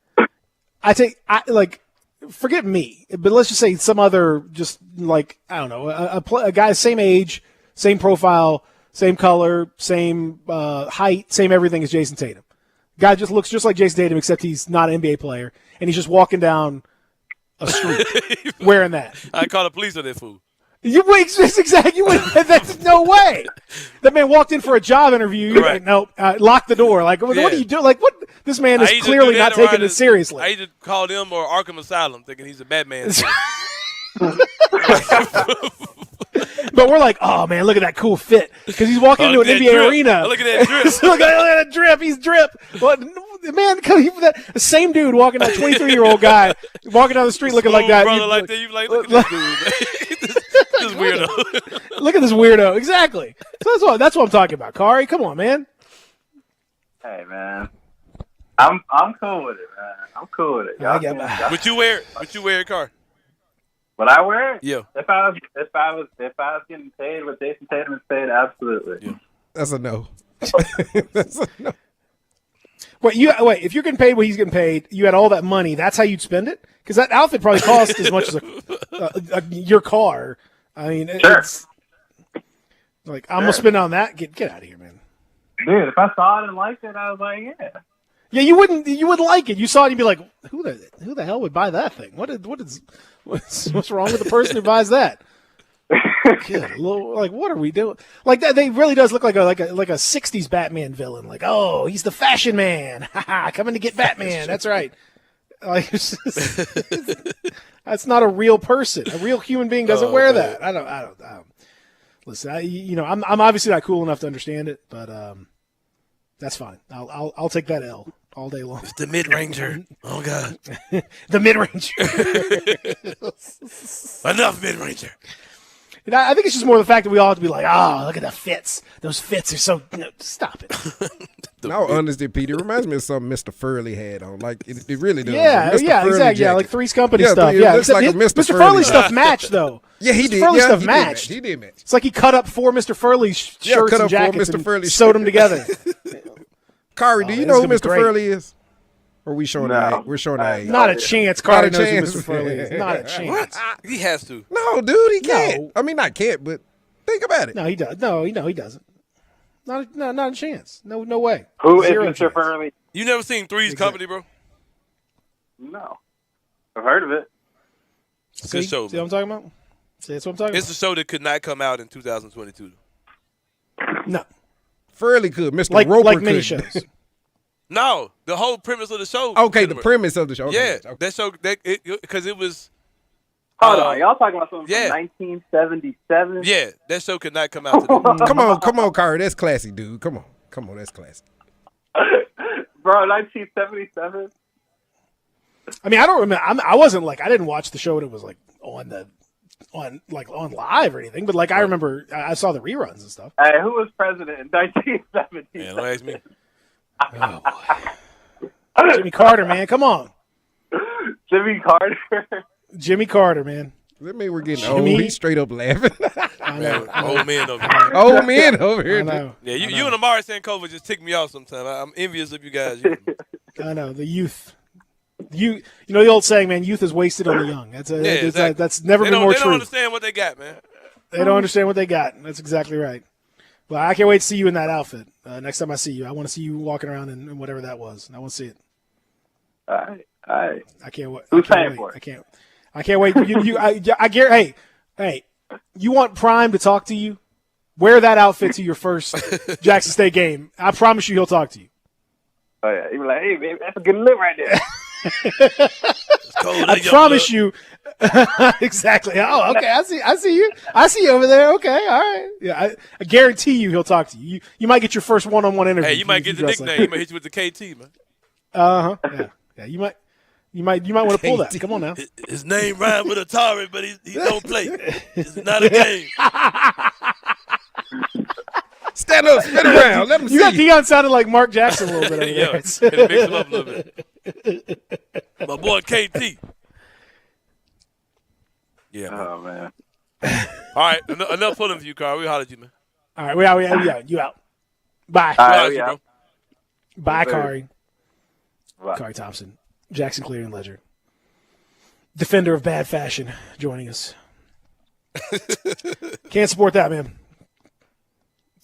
Forget me, but let's just say some other, just I don't know, a guy same age, same profile, same color, same height, same everything as Jason Tatum. Guy just looks just like Jason Tatum, except he's not an NBA player, and he's just walking down a street wearing that. I call the police on that fool. That's no way. That man walked in for a job interview. You're like, nope, lock the door. What do you do? What? This man is clearly not taking it seriously. I either call them or Arkham Asylum, thinking he's a Batman. But we're like, oh man, look at that cool fit because he's walking into an NBA arena. Look at that drip. Look at that drip. He's drip. What, man? The same dude walking, that 23-year-old guy walking down the street looking like that. Brother, like that. You like, look at this dude. This weirdo. Look at this weirdo. Exactly. So that's what I'm talking about. Kari, come on, man. Hey, man. I'm cool with it, man. I'm cool with it. Would you wear it, Kari? Would I wear it? Yeah. If I was getting paid what Jason Tatum is paid, absolutely. Yeah. That's a no. That's Wait, if you're getting paid what he's getting paid, you had all that money, that's how you'd spend it? Because that outfit probably cost as much as your car. I mean, it's like, I'm going to spend on that. Get out of here, man. Dude, if I saw it and liked it, I was like, yeah. Yeah, you wouldn't like it. You saw it and you'd be like, who the hell would buy that thing? What's wrong with the person who buys that? Good Lord, like, what are we doing? Like that, they really does look like a 60s Batman villain. Like, oh, he's the fashion man. Coming to get Batman. That's right. Like, that's not a real person. A real human being doesn't wear that. I don't. Listen, I'm obviously not cool enough to understand it, but that's fine. I'll take that L all day long. It's the mid-ranger. Oh God, the mid-ranger. Enough mid-ranger. And I think it's just more the fact that we all have to be like, look at the fits. Those fits are so. Stop it. No, honestly, Pete, it reminds me of something Mr. Furley had on. Like, it really does. Yeah, Mr. yeah, Furley exactly. jacket. Yeah, like Three's Company stuff. Yeah, looks like a Mr. Furley stuff matched, though. Yeah, he Mr. did. Furley Yeah, stuff he matched. Did match. He did match. It's like he cut up 4 Mr. Furley shirts cut and up 4 jackets Mr. and Furley sewed them together. Kari, do you know who Mr. great. Furley is? Or are we showing that? We're showing that. Not a chance. Kari knows chance. who Mr. Furley is. Not a chance. He has to. No, dude, he can't. I mean, not can't, but think about it. No, he does. No, he doesn't. Not a chance. No way. Who Zero is Mr. chance. Furley? You never seen Three's Company, bro? No. I've heard of it. It's a good show. See what I'm talking about? See, that's what I'm talking It's a show that could not come out in 2022. about? No. Furley could. Mr. Like Roper could. many shows. No, the whole premise of the show. Okay, the premise of the show. Yeah, Okay. that show because it was. Hold on, y'all talking about something yeah. from 1977? Yeah, that show could not come out today. Come on, Kari. That's classy, dude. Come on, that's classy. Bro, 1977? I mean, I don't remember. I wasn't like, I didn't watch the show when it was like on live or anything, but like I remember I saw the reruns and stuff. Hey, who was president in 1970? Yeah, don't ask me. Jimmy Carter, man, come on. Jimmy Carter. Jimmy Carter, man. That mean we're getting old. He's straight up laughing. I know. Old men over here. Old men over here. I know. Yeah, you and Amari Sankofa just tick me off sometimes. I'm envious of you guys. I know, the youth. You know the old saying, man, youth is wasted on the young. Exactly. That's never been more They true. don't understand what they got, man. They don't understand what they got. That's exactly right. Well, I can't wait to see you in that outfit. Next time I see you, I want to see you walking around in whatever that was. I want to see it. All right. I can't wait. Who's paying for it? I can't wait. I guarantee. Hey, you want Prime to talk to you? Wear that outfit to your first Jackson State game. I promise you, he'll talk to you. Oh yeah, he was like, "Hey, baby, that's a good look right there." I promise you. Exactly. Oh, okay. I see you. I see you over there. Okay. All right. Yeah. I guarantee you, he'll talk to you. You might get your first one-on-one interview. Hey, you might get the nickname. He might hit you with the KT, man. Yeah. Yeah. You might want to pull that. Come on now. His name rhymes with Atari, but he don't play. It's not a game. Stand up, spin around. Let me see. You got Deion sounding like Mark Jackson a little bit over there. Yeah, mix him up a little bit. My boy KT. Yeah. Man. Oh man. All right, enough pulling for you, Carl. We holler at you, man. All right, we out. You out. Bye. All right, bro. Bye, Kari. Bye. Kari Thompson, Jackson Clearing Ledger, defender of bad fashion, joining us. Can't support that, man.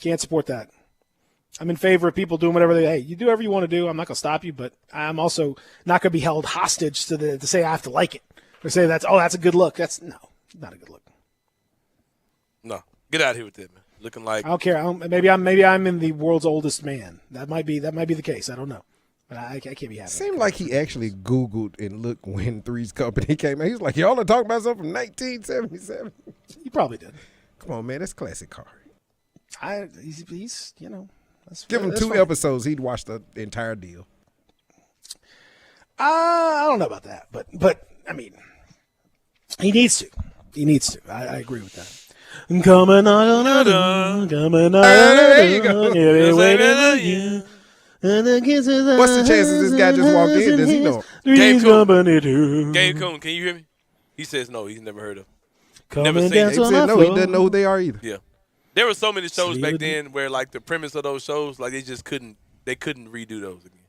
Can't support that. I'm in favor of people doing whatever you do whatever you want to do. I'm not going to stop you, but I'm also not going to be held hostage to say I have to like it or say that's a good look. That's not a good look. No, get out of here with that, man. Looking like I don't care. Maybe I'm in the world's oldest man. That might be the case. I don't know, but I can't be happy. Seemed like he actually Googled and looked when Three's Company came out. He's like, y'all are talking about something from 1977. He probably did. Come on, man, that's classic Kari. He's give him 2 episodes, he'd watch the entire deal. I don't know about that, but I mean, he needs to. I agree with that. Coming on, there you go. What's the chances this guy just walked in? Does he know? Gabe Coon, can you hear me? He says no. He's never heard of. Never seen Gabe said no. He doesn't know who they are either. Yeah. There were so many shows back then where like the premise of those shows, like they couldn't redo those again.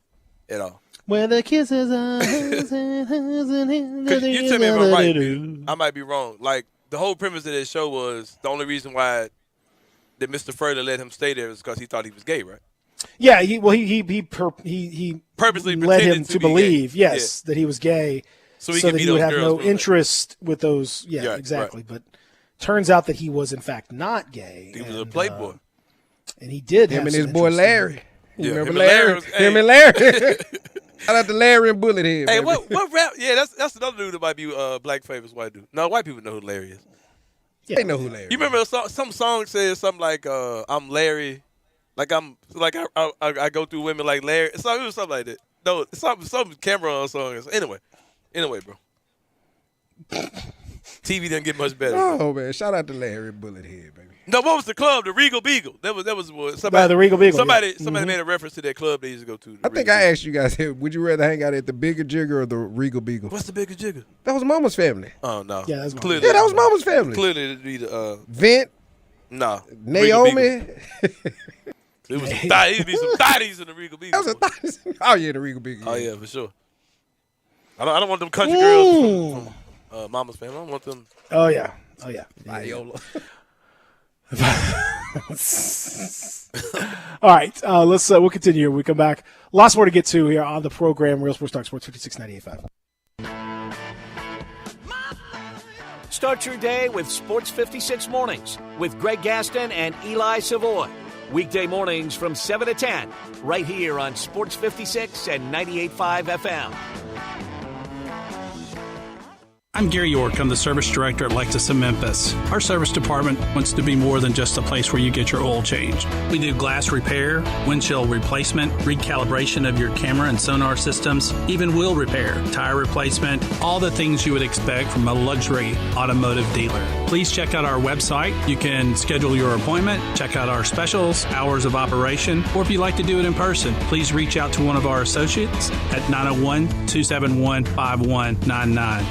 at all. Where the kisses are. You tell me if I'm right, dude. I might be wrong. Like, the whole premise of this show was the only reason why that Mr. Furley let him stay there was because he thought he was gay, right? Yeah, he purposely led him to to be believe, gay. yes, that he was gay, so that he would have no interest with those. Yeah, Yeah, exactly. But turns out that he was in fact not gay. He was a playboy, and he did. Him have and some his boy interest in Larry. it. You remember Larry? Him and Larry. Shout out to Larry and Bullethead. Hey, baby. what rap? Yeah, that's another dude that might be black famous white dude. No, white people know who Larry is. Yeah, they know who Larry. You remember some song says something like "I'm Larry," like I go through women like Larry. So it was something like that. No, some Cameron song. Anyway, bro. TV didn't get much better. Oh man, shout out to Larry and Bullethead, baby. No, what was the club? The Regal Beagle. That was what somebody. The Regal Beagle. Somebody made a reference to that club they used to go to. I think I asked you guys here, would you rather hang out at the Bigger Jigger or the Regal Beagle? What's the Bigger Jigger? That was Mama's family. Oh no. Yeah, that's clearly. Yeah, that was Mama's family. Clearly, it'd be the Vent. No. Naomi. It was it'd be some thotties in the Regal Beagle. That was a thotties. Oh yeah, the Regal Beagle. Oh yeah, for sure. I don't want them country girls from Mama's family. I don't want them. Oh yeah. Viola. All right, we'll continue when we come back. Lots more to get to here on the program. Real Sports Talk, Sports 56.95. Start your day with Sports 56 Mornings with Greg Gaston and Eli Savoy. Weekday mornings from 7 to 10, right here on Sports 56 and 98.5 FM. I'm Gary York. I'm the service director at Lexus of Memphis. Our service department wants to be more than just a place where you get your oil changed. We do glass repair, windshield replacement, recalibration of your camera and sonar systems, even wheel repair, tire replacement, all the things you would expect from a luxury automotive dealer. Please check out our website. You can schedule your appointment, check out our specials, hours of operation, or if you'd like to do it in person, please reach out to one of our associates at 901-271-5199.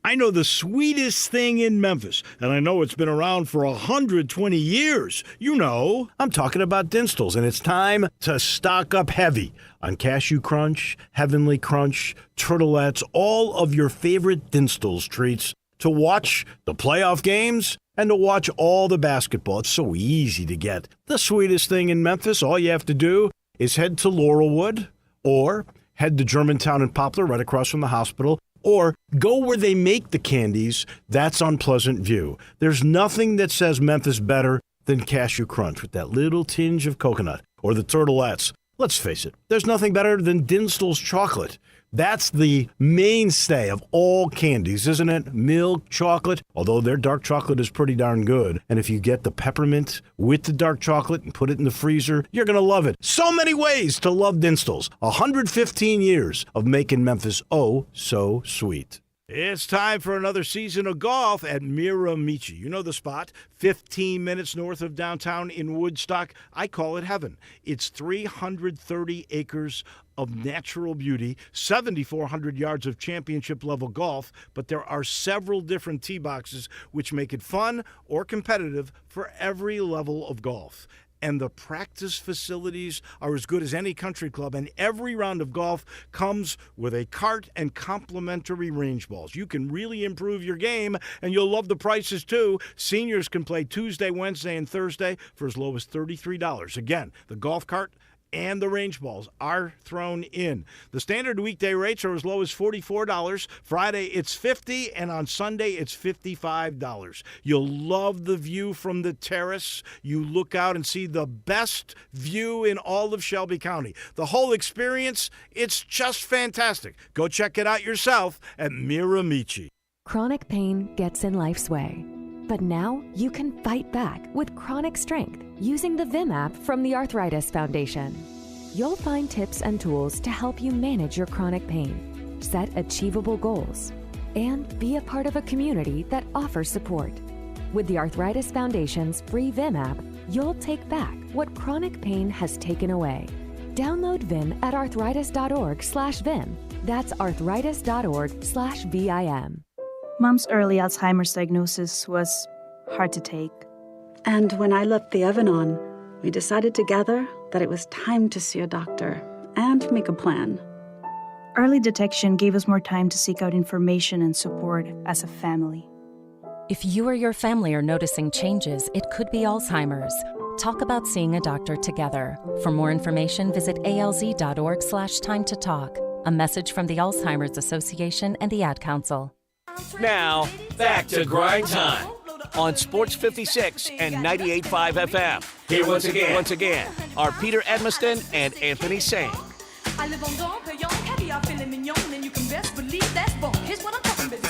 I know the sweetest thing in Memphis, and I know it's been around for 120 years. You know, I'm talking about Dinstall's, and it's time to stock up heavy on Cashew Crunch, Heavenly Crunch, Turtlettes, all of your favorite Dinstall's treats to watch the playoff games and to watch all the basketball. It's so easy to get. The sweetest thing in Memphis, all you have to do is head to Laurelwood or head to Germantown and Poplar right across from the hospital, or go where they make the candies. That's on Pleasant View. There's nothing that says Memphis better than Cashew Crunch with that little tinge of coconut, or the Turtlettes. Let's face it, there's nothing better than Dinstall's chocolate. That's the mainstay of all candies, isn't it? Milk, chocolate, although their dark chocolate is pretty darn good. And if you get the peppermint with the dark chocolate and put it in the freezer, you're going to love it. So many ways to love Dinstall's. 115 years of making Memphis oh so sweet. It's time for another season of golf at Miramichi. You know the spot, 15 minutes north of downtown in Woodstock. I call it heaven. It's 330 acres of natural beauty, 7,400 yards of championship-level golf, but there are several different tee boxes which make it fun or competitive for every level of golf. And the practice facilities are as good as any country club, and every round of golf comes with a cart and complimentary range balls. You can really improve your game, and you'll love the prices too. Seniors can play Tuesday, Wednesday, and Thursday for as low as $33. Again, the golf cart and the range balls are thrown in. The standard weekday rates are as low as $44. Friday, it's $50, and on Sunday, it's $55. You'll love the view from the terrace. You look out and see the best view in all of Shelby County. The whole experience, it's just fantastic. Go check it out yourself at Miramichi. Chronic pain gets in life's way. But now you can fight back with chronic strength using the Vim app from the Arthritis Foundation. You'll find tips and tools to help you manage your chronic pain, set achievable goals, and be a part of a community that offers support. With the Arthritis Foundation's free Vim app, you'll take back what chronic pain has taken away. Download Vim at arthritis.org/Vim. That's arthritis.org/VIM. Mom's early Alzheimer's diagnosis was hard to take. And when I left the oven on, we decided together that it was time to see a doctor and make a plan. Early detection gave us more time to seek out information and support as a family. If you or your family are noticing changes, it could be Alzheimer's. Talk about seeing a doctor together. For more information, visit alz.org/time to talk. A message from the Alzheimer's Association and the Ad Council. Now, back to Grind Time on Sports 56 and 98.5 FM. Here once again, are Peter Edmiston and Anthony Singh. I live on Dom Perignon, caviar, filet mignon, and you can best believe that's bomb. Here's what I'm talking about.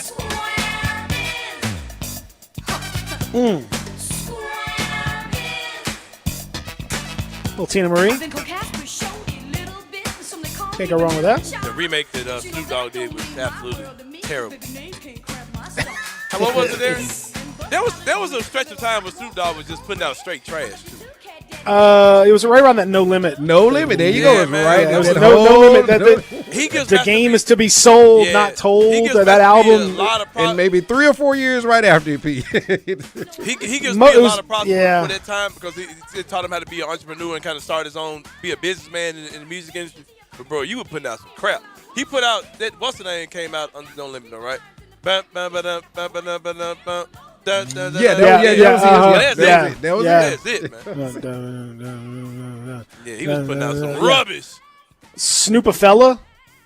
Little Tina Marie. Can't go wrong with that. The remake that Snoop Dogg did was absolutely terrible. What was it there? There was a stretch of time where Snoop Dogg was just putting out straight trash, too. It was right around that No Limit. No Limit. There you go. man. Right. Yeah, That was no limit. He gives The game is to be sold, not told. That album. And maybe 3 or 4 years right after it, Pete. He gives me a lot of props for that time because it taught him how to be an entrepreneur and kind of start his own, be a businessman in the music industry. But, bro, you were putting out some crap. He put out, what's the name came out under No Limit, though, right? That was it, man. Yeah, he was putting out some rubbish. Snoopafella.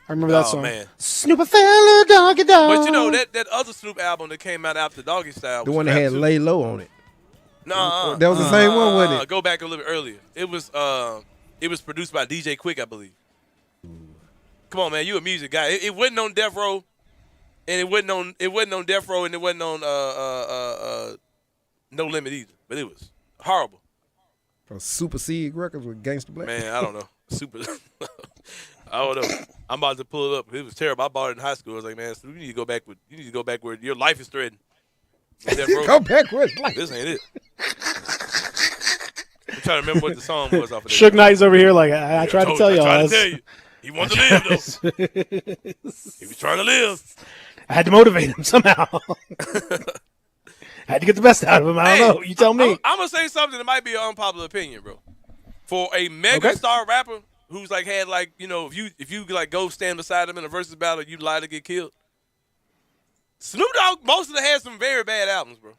I remember that song. Man. Snoopafella, doggy dog. But you know that other Snoop album that came out after Doggy Style. The one that had Lay Low on it. No, that was the same one, wasn't it? Go back a little bit earlier. It was produced by DJ Quick, I believe. Come on, man, you a music guy. It wasn't on Death Row, and it wasn't on Death Row, and it wasn't on No Limit either. But it was horrible. From Super Seed Records with Gangsta Black. Man, I don't know. I don't know. I'm about to pull it up. It was terrible. I bought it in high school. I was like, man, you need to go back where your life is threatened. Go back where it's like. This ain't it. I'm trying to remember what the song was off of that. Suge Knight's over here like, I tried to tell y'all. I tried to tell you. He wanted to live, though. He was trying to live. I had to motivate him somehow. I had to get the best out of him. I don't know. You tell me. I'm going to say something that might be an unpopular opinion, bro. For a mega star rapper who's like had like, you know, if you like go stand beside him in a versus battle, you lie to get killed. Snoop Dogg mostly had some very bad albums, bro.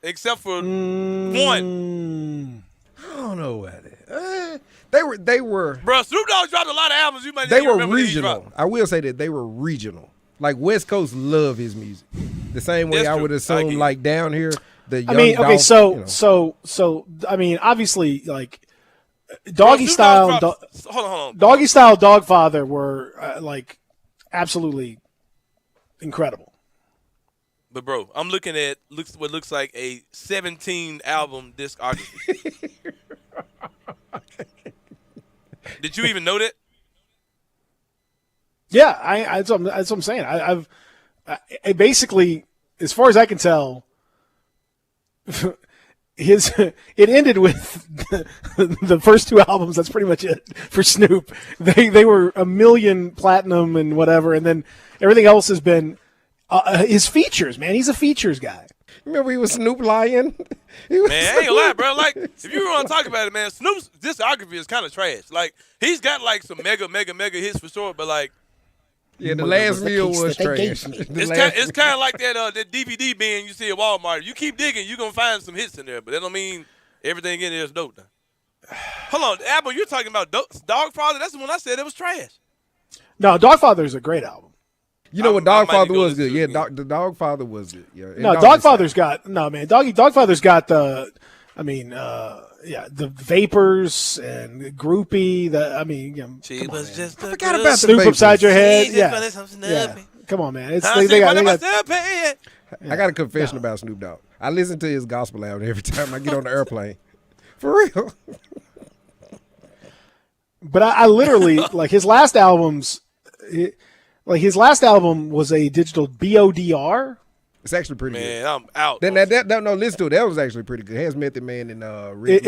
Except for one. I don't know about it. They were. Bro, Snoop Dogg dropped a lot of albums. You might They not were remember regional. I will say that they were regional. Like West Coast love his music. The same way I would assume like down here. The young okay, Dolph, so I mean, obviously, like Doggy Style, hold on. Doggy Style, Dogfather were like absolutely incredible. But bro, I'm looking at what looks like a 17 album discography. Did you even know that? Yeah, that's what I'm saying. I basically, as far as I can tell, it ended with the first two albums. That's pretty much it for Snoop. They were a million platinum and whatever, and then everything else has been his features. Man, he's a features guy. Remember he was Snoop Lion? Man, I ain't gonna lie, bro. Like, if you want to talk about it, man, Snoop's discography is kind of trash. Like, he's got like some mega hits for sure, but like, yeah, the last meal was trash. It's kind of like that DVD bin you see at Walmart. You keep digging, you're going to find some hits in there, but that don't mean everything in there is dope now. Hold on, the album you're talking about, Dogfather, that's the one I said it was trash. No, Dogfather is a great album. You know what, Dogfather was good. Yeah, the Dogfather was good. Yeah. No, Dogfather's got Dogfather's got the Vapors and Groupie. She was just I forgot about Snoop upside your head. Yeah. Come on, man. I got a confession about Snoop Dogg. I listen to his gospel album every time I get on the airplane. For real. But I literally like his last albums. His last album was a digital BODR. It's actually pretty good. Man, I'm out. No, listen to it. That was actually pretty good. It has Method Man and it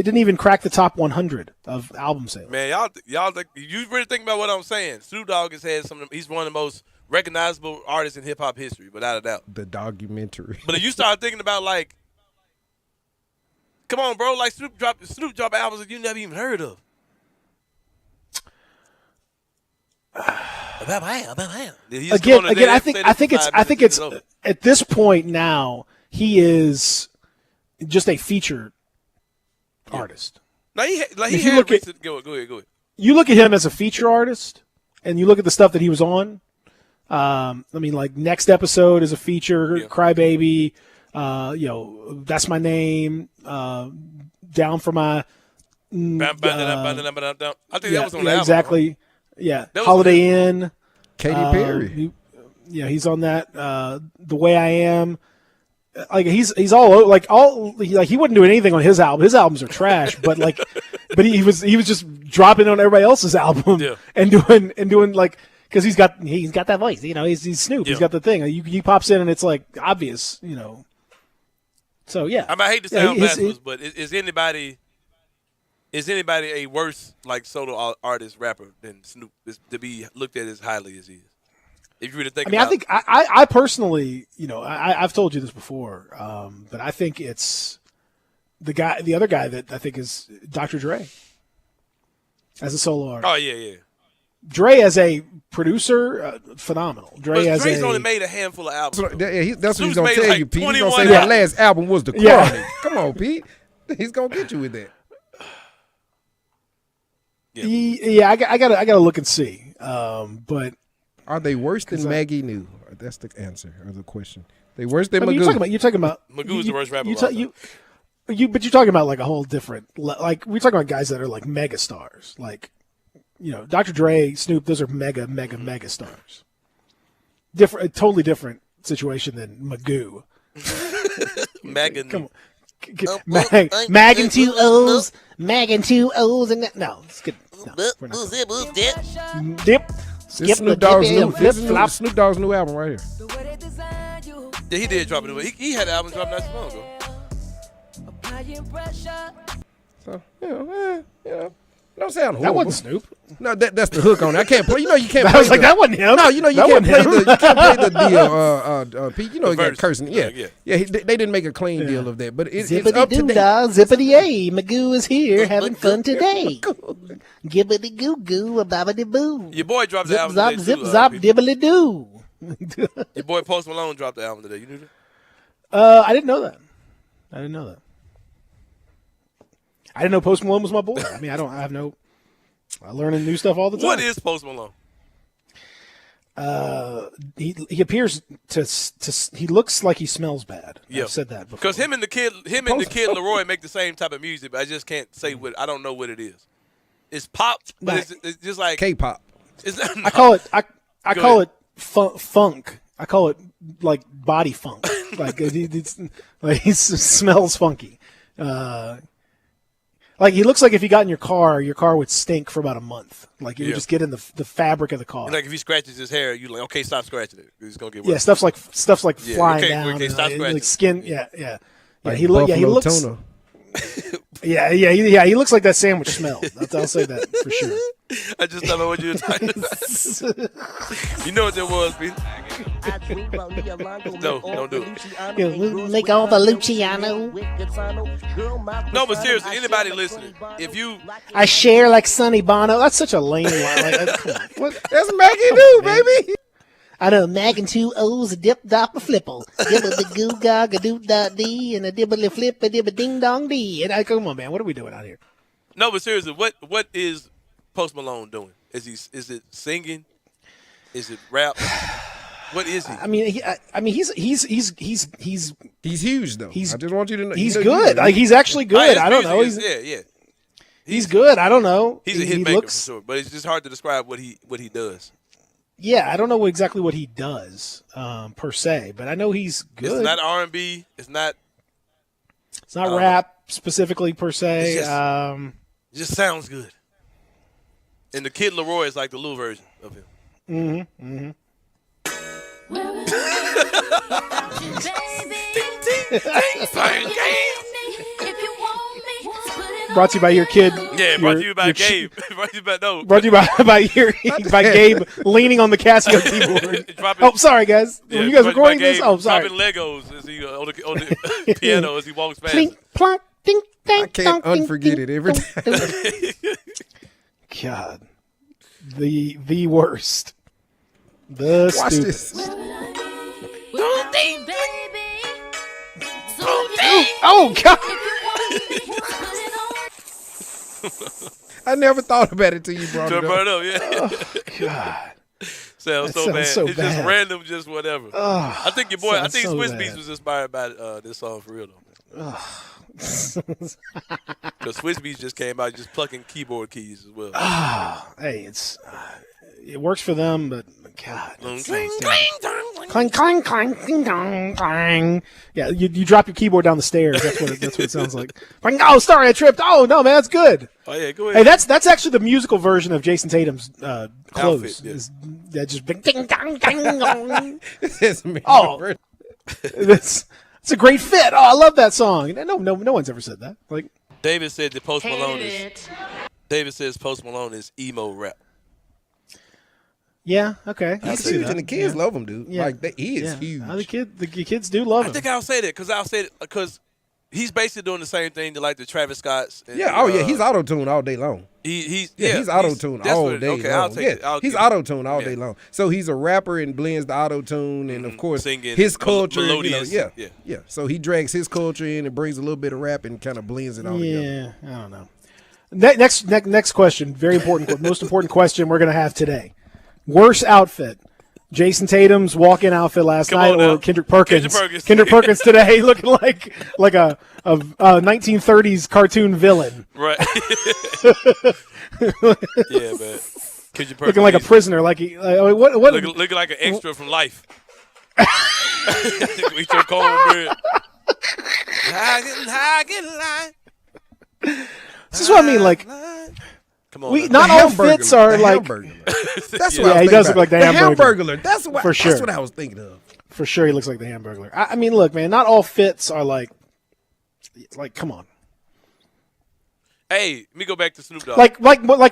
didn't even crack the top 100 of album sales. Man, y'all you really think about what I'm saying? Snoop Dogg has had he's one of the most recognizable artists in hip hop history, without a doubt. The documentary. But if you start thinking about like, come on, bro, like Snoop drop albums that you never even heard of. Again, I think it's at this point now he is just a featured artist. Now go ahead. You look at him as a feature artist, and you look at the stuff that he was on. Like Next Episode is a feature, Crybaby, That's My Name, Down for My. I think that was on the album. Exactly. Yeah, Holiday Inn. Katy Perry. He's on that. The Way I Am. Like he's all he wouldn't do anything on his album. His albums are trash, but he was just dropping on everybody else's album and doing like because he's got that voice. He's Snoop. He's got the thing. He pops in and it's like obvious. So yeah. I hate to sound blasphemous, but is anybody a worse like solo artist rapper than Snoop to be looked at as highly as he is? If you were to think, I think I personally, I've told you this before, but I think it's the other guy that I think is Dr. Dre as a solo artist. Oh yeah. Dre as a producer, phenomenal. Dre's only made a handful of albums. That's what he's gonna tell you, Pete. He's gonna say that last album was the Chronic. Yeah. Come on, Pete. He's gonna get you with that. Yeah, I gotta look and see. But are they worse than Maggie New? That's the answer or the question. They worse than Magoo? You're talking about Magoo's the worst rapper. But you're talking about like a whole different. Like we're talking about guys that are like mega stars. Like Dr. Dre, Snoop. Those are mega stars. Totally different situation than Magoo. Come on. Mag and two O's. Mag and two O's and that. No, it's good. No, we're not. Dip. This Snoop Dogg's new album right here. Yeah, he did drop it. He had an album drop not too long ago. So, don't sound horrible. That wasn't Snoop. No, that's the hook on it. I can't play. You can't. I was like, that wasn't him. No, you can't play the deal. Pete, you got cursing. Yeah. They didn't make a clean deal of that, but it's up to date. Zippity-yay, Magoo is here having fun today. Gibbity goo goo, a bobbity boo. Your boy dropped the album today. Zip zop, dibbly doo. Your boy Post Malone dropped the album today. You knew that? I didn't know that. I didn't know Post Malone was my boy. I mean, I'm learning new stuff all the time. What is Post Malone? He appears he looks like he smells bad. Yeah. I've said that before. Because him and the kid Leroy make the same type of music, but I just can't say what. I don't know what it is. It's pop, but it's just like K-pop. I call it funk. I call it like body funk. Like he smells funky. Like he looks like if you got in your car would stink for about a month. Like you would just get in the fabric of the car. And like if he scratches his hair, you like, okay, stop scratching it. It's gonna get worse. Yeah, stuff's like flying down. Okay, stop scratching. Like skin. Yeah. Like he looks. Tuna. Yeah. He looks like that sandwich smell. I'll say that for sure. I just don't know what you were talking about. You know what that was, Pete? No, don't do it. Make all the Luciano. No, but seriously, anybody listening, I share like Sonny Bono. That's such a lame line. That's Maggie New, baby. I know, Mag and two O's, a dip, dop, a flipple. Dibble, goo, gog, a doop, dot, dee, and a dibbly flip, a dibba, ding, dong, dee. And come on, man, what are we doing out here? No, but seriously, what is Post Malone doing? Is it singing? Is it rap? What is he? He's huge though. I just want you to know he's good. Like he's actually good. I don't know. He's good. I don't know. He's a hit maker for sure, but it's just hard to describe what he does. Yeah, I don't know exactly what he does per se, but I know he's good. It's not R&B. It's not rap specifically per se. It just sounds good. And the Kid Leroy is like the little version of him. Mm-hmm. Brought to you by your kid. Yeah, brought to you by Gabe. Brought to you by Gabe leaning on the Casio keyboard. Sorry, guys. Yeah, were you guys recording this? Oh, sorry. Dropping Legos as he on the piano as he walks past. Clink, plonk, ding, ding, I can't unforget it every time. God, the worst. The Watch stupid. this. Oh, God. I never thought about it till you brought it up. Yeah. Oh, God. Sounds so bad. so It's bad. just random, just whatever. Oh, I think your boy, I think so Swiss bad. Beats was inspired by this song for real though. Because Swiss Beats just came out just plucking keyboard keys as well. Hey, it works for them, but God, Clang, clang, clang, clang, ding, dong, clang. Yeah, you drop your keyboard down the stairs. That's what it sounds like. Clang, oh, sorry, I tripped. Oh no, man, that's good. Oh yeah, go ahead. Hey, that's actually the musical version of Jason Tatum's clothes. Outfit, yeah. That just big ding dong ding dong. It's me. Oh, it's a great fit. Oh, I love that song. No one's ever said that. Like David said that Post Malone is. David says Post Malone is emo rap. yeah, okay. He's huge, and the kids love him, dude. Yeah. Like, he is huge. The kids do love him. I think I'll say that because he's basically doing the same thing to like the Travis Scotts. And, he's auto-tuned all day long. He's auto-tuned all day long. I'll take it. He's auto-tuned all day long. So he's a rapper and blends the auto-tune, and of course Singing, his culture. melodious, Yeah. So he drags his culture in and brings a little bit of rap and kind of blends it all together. Yeah, I don't know. Next question, very important, most important question we're going to have today. Worst outfit, Jason Tatum's walk-in outfit last night or Kendrick Perkins? Kendrick Perkins today looking like a 1930s cartoon villain. Right. Yeah, man. Kendrick Perkins looking like a prisoner, like he what looking like an extra from Life. We took cornbread. This is what I mean, like. Come on, not all fits are like. That's what he does look like the Hamburglar. That's what I was thinking of. For sure, he looks like the Hamburglar. I mean, look, man, not all fits are like, come on. Hey, let me go back to Snoop Dogg. Like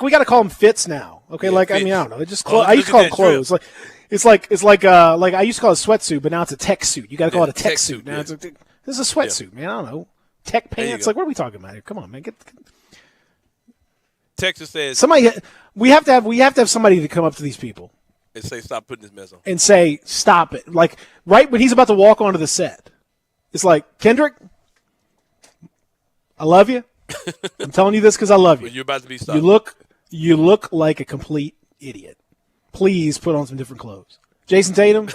we got to call them fits now. Okay, Yeah, I fits. mean, I don't know. It just I used to call them clothes. Like it's like I used to call it a sweatsuit, but now it's a tech suit. You got to call it a tech suit. Now this is a sweatsuit, man. I don't know. Tech pants. Like, what are we talking about here? Come on, man. Texas says somebody. We have to have somebody to come up to these people and say stop putting this mess on. and say stop it. Like right when he's about to walk onto the set, it's like, Kendrick, I love you. I'm telling you this because I love you. You're about to be stopped. You look like a complete idiot. Please put on some different clothes. Jason Tatum,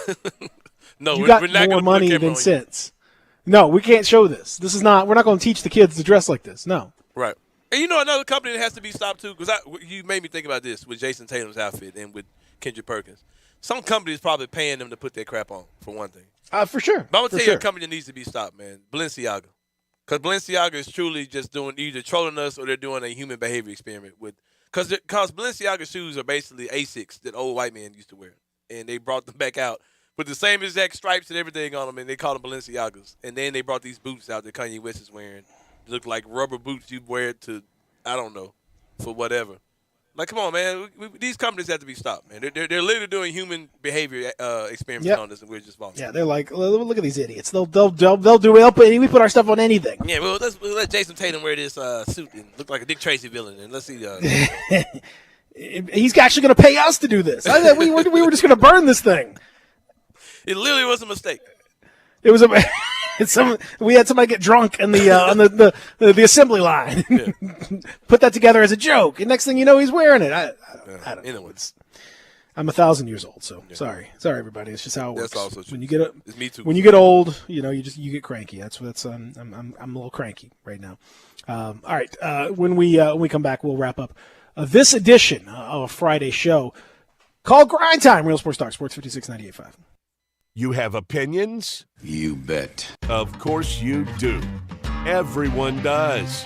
no, you we're got not more gonna money put a camera than on sense. No, we can't show this. We're not going to teach the kids to dress like this. No. Right. And you know another company that has to be stopped too, because you made me think about this with Jason Tatum's outfit and with Kendrick Perkins. Some companies probably paying them to put their crap on, for one thing. For sure. But I'm going to tell you a company that needs to be stopped, man. Balenciaga. Because Balenciaga is truly just doing either trolling us or they're doing a human behavior experiment with. Because Balenciaga shoes are basically Asics that old white men used to wear. And they brought them back out with the same exact stripes and everything on them, and they call them Balenciagas. And then they brought these boots out that Kanye West is wearing. They look like rubber boots you wear to, I don't know, for whatever. Like, come on, man. These companies have to be stopped, man. They're literally doing human behavior experiments on us, and we're just falling. Yeah, they're like, look at these idiots. They'll do it. We put our stuff on anything. Yeah, well, let's let Jason Tatum wear this suit and look like a Dick Tracy villain, and let's see. He's actually going to pay us to do this. We were just going to burn this thing. It literally was a mistake. It was we had somebody get drunk in the on the assembly line. Yeah. Put that together as a joke, and next thing you know, he's wearing it. I don't know. I'm 1,000 years old, so sorry, everybody. It's just how it works. That's also true. When you get it's me too. When you get old, you get cranky. That's I'm a little cranky right now. All right, when we come back, we'll wrap up this edition of a Friday show called Grindtime. Real Sports Talk, Sports 56.98.5. You have opinions? You bet. Of course you do. Everyone does.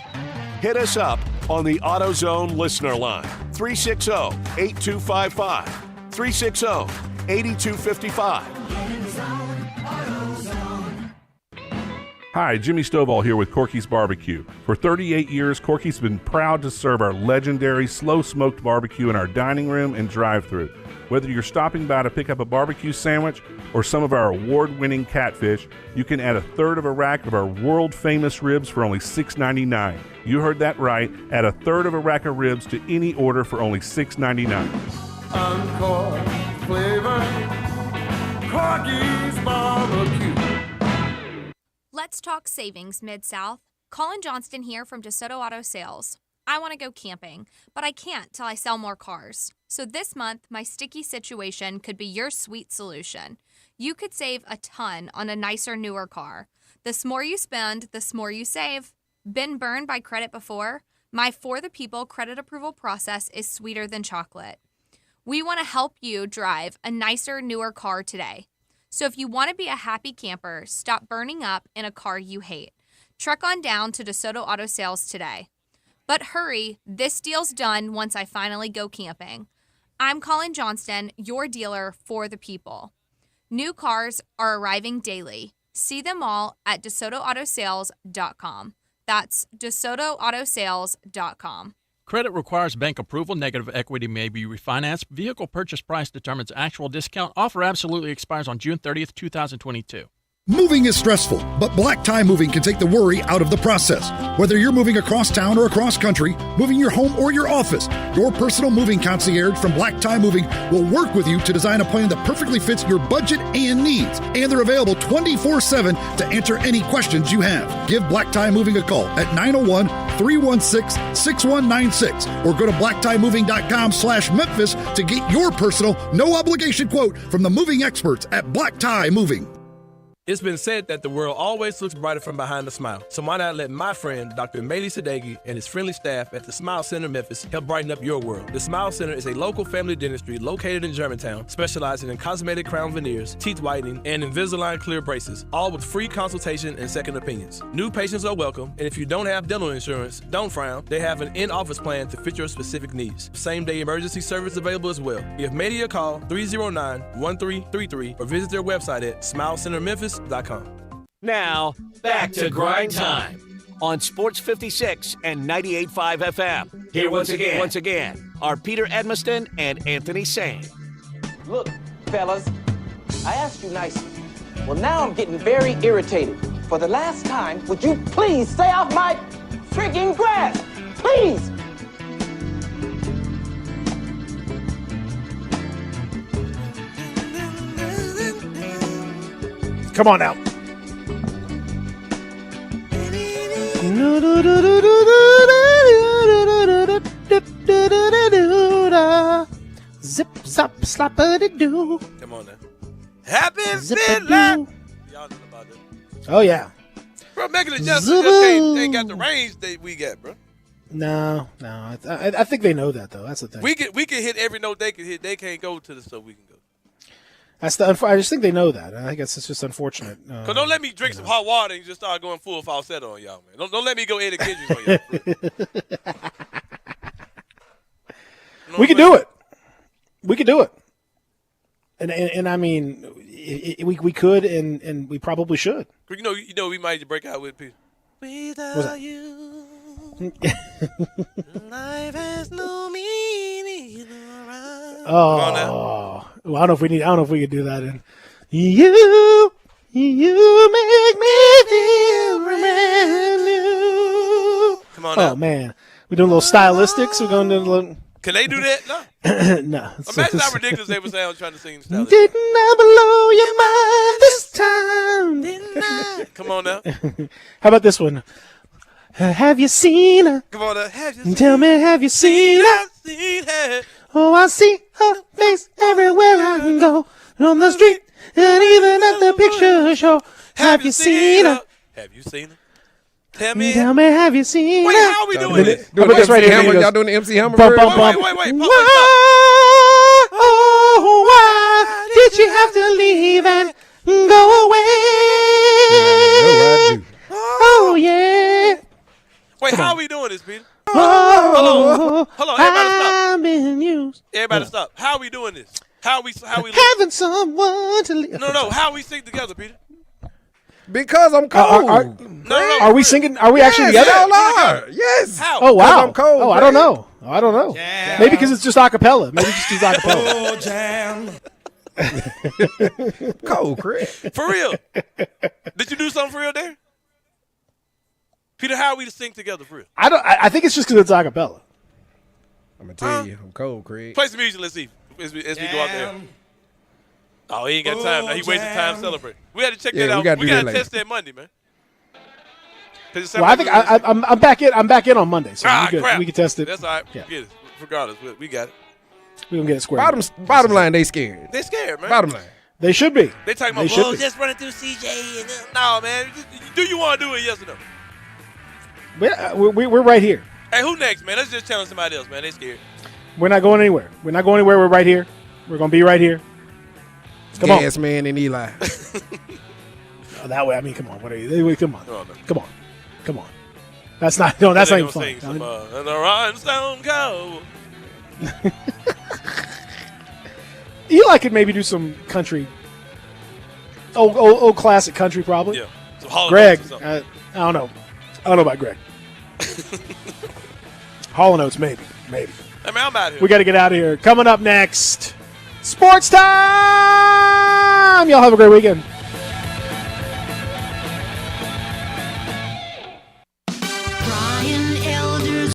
Hit us up on the AutoZone listener line, 360-8255, 360-8255. Hi, Jimmy Stovall here with Corky's Barbecue. For 38 years, Corky's been proud to serve our legendary slow-smoked barbecue in our dining room and drive-thru. Whether you're stopping by to pick up a barbecue sandwich or some of our award-winning catfish, you can add a third of a rack of our world-famous ribs for only $6.99. You heard that right. Add a third of a rack of ribs to any order for only $6.99. Encore flavor. Corky's Barbecue. Let's talk savings, Mid-South. Colin Johnston here from DeSoto Auto Sales. I want to go camping, but I can't till I sell more cars. So this month, my sticky situation could be your sweet solution. You could save a ton on a nicer, newer car. The more you spend, the more you save. Been burned by credit before? My For the People credit approval process is sweeter than chocolate. We want to help you drive a nicer, newer car today. So if you want to be a happy camper, stop burning up in a car you hate. Truck on down to DeSoto Auto Sales today. But hurry, this deal's done once I finally go camping. I'm Colin Johnston, your dealer for the people. New cars are arriving daily. See them all at DeSotoAutoSales.com. That's DeSotoAutoSales.com. Credit requires bank approval. Negative equity may be refinanced. Vehicle purchase price determines actual discount. Offer absolutely expires on June 30th, 2022. Moving is stressful, but Black Tie Moving can take the worry out of the process. Whether you're moving across town or across country, moving your home or your office, your personal moving concierge from Black Tie Moving will work with you to design a plan that perfectly fits your budget and needs. And they're available 24/7 to answer any questions you have. Give Black Tie Moving a call at 901-316-6196 or go to blacktiemoving.com/Memphis to get your personal, no obligation quote from the moving experts at Black Tie Moving. It's been said that the world always looks brighter from behind a smile. So why not let my friend, Dr. Meli Sadeghi, and his friendly staff at the Smile Center Memphis help brighten up your world. The Smile Center is a local family dentistry located in Germantown, specializing in cosmetic crown veneers, teeth whitening, and Invisalign clear braces, all with free consultation and second opinions. New patients are welcome, and if you don't have dental insurance, don't frown. They have an in-office plan to fit your specific needs. Same-day emergency service available as well. Give Medi a call, 309-1333, or visit their website at smilecentermemphis.com. Now, back to Grind Time on Sports 56 and 98.5 FM. Here once again, are Peter Edmiston and Anthony Sane. Look, fellas, I asked you nicely. Well, now I'm getting very irritated. For the last time, would you please stay off my freaking grass? Please! Come on now. Zip, zop, slap-a-doo. Come on now. Happy Midnight. Y'all know about that. Oh, yeah. Bro, Megan and Justin just ain't got the range that we got, bro. No. I think they know that, though. That's the thing. We can hit every note they can hit. They can't go to the stuff we can go. I just think they know that. I guess it's just unfortunate. Cause don't let me drink some hot water and just start going full falsetto on y'all, man. Don't let me go Eddie Kendricks on y'all. We could do it. We could do it. And I mean, we could and we probably should. You know, we might break out with people. Without you, life has no meaning. Oh, well, I don't know if we could do that. And you make me feel brand new. Come on now. Oh man, we doing a little stylistics. We're going to do a little. Can they do that? No. No. Imagine how ridiculous they would sound trying to sing stylistic. Didn't I blow your mind this time? Didn't I? Come on now. How about this one? Have you seen her? Come on now. Have you seen Tell me, have you seen her? Seen her? Oh, I see her face everywhere I go. On the street and even at the picture show. Have you seen her? Have you seen her? Tell me, have you seen her? Wait, how are we doing this? Doing this right here. Y'all doing the MC Hammer? Bump, bump, bump. Wait. Why did you have to leave and go away? Oh, yeah. Wait, how are we doing this, Peter? Oh, Hold on. Everybody stop. I'm in use. Everybody stop. How are we doing this? How we having someone to live. No. How we sing together, Peter? Because I'm cold. Are we singing? Are we actually together? Yes. How? Oh wow. I'm cold. Oh, I don't know. Jam. Maybe because it's just acapella. Maybe just use acapella. Oh, jam. Cold, Chris. For real. Did you do something for real there? Peter, how are we to sing together for real? I think it's just because it's acapella. I'm gonna tell you, I'm cold, Craig. Play some music. Let's see as we go out there. Oh, he ain't got time. Now he wasted time to celebrate. We had to check Yeah, that out. we gotta test that Monday, man. Well, I think I'm back in. I'm back in on Monday, so we can test it. That's all right. Yeah. Get it. Regardless, we got it. We can get it squared. Bottom line, they scared. They scared, man. Bottom line. They should be. They talking about, just running through CJ. And no, man. Do you want to do it, yes or no? We're right here. Hey, who next, man? Let's just challenge somebody else, man. They scared. We're not going anywhere. We're right here. We're going to be right here. Come on. Gas Man and Eli. That way, I mean, come on. What are you? Come on. No. Come on. That's not. No, that's not even sing funny. some, the Rhinestone Cowboy. Eli could maybe do some country. Old classic country, probably. Yeah. Some Hall & Greg, Oates or something. I don't know. I don't know about Greg. Hall & Oates, maybe. I mean, I'm out here. We got to get out of here. Coming up next, sports time. Y'all have a great weekend.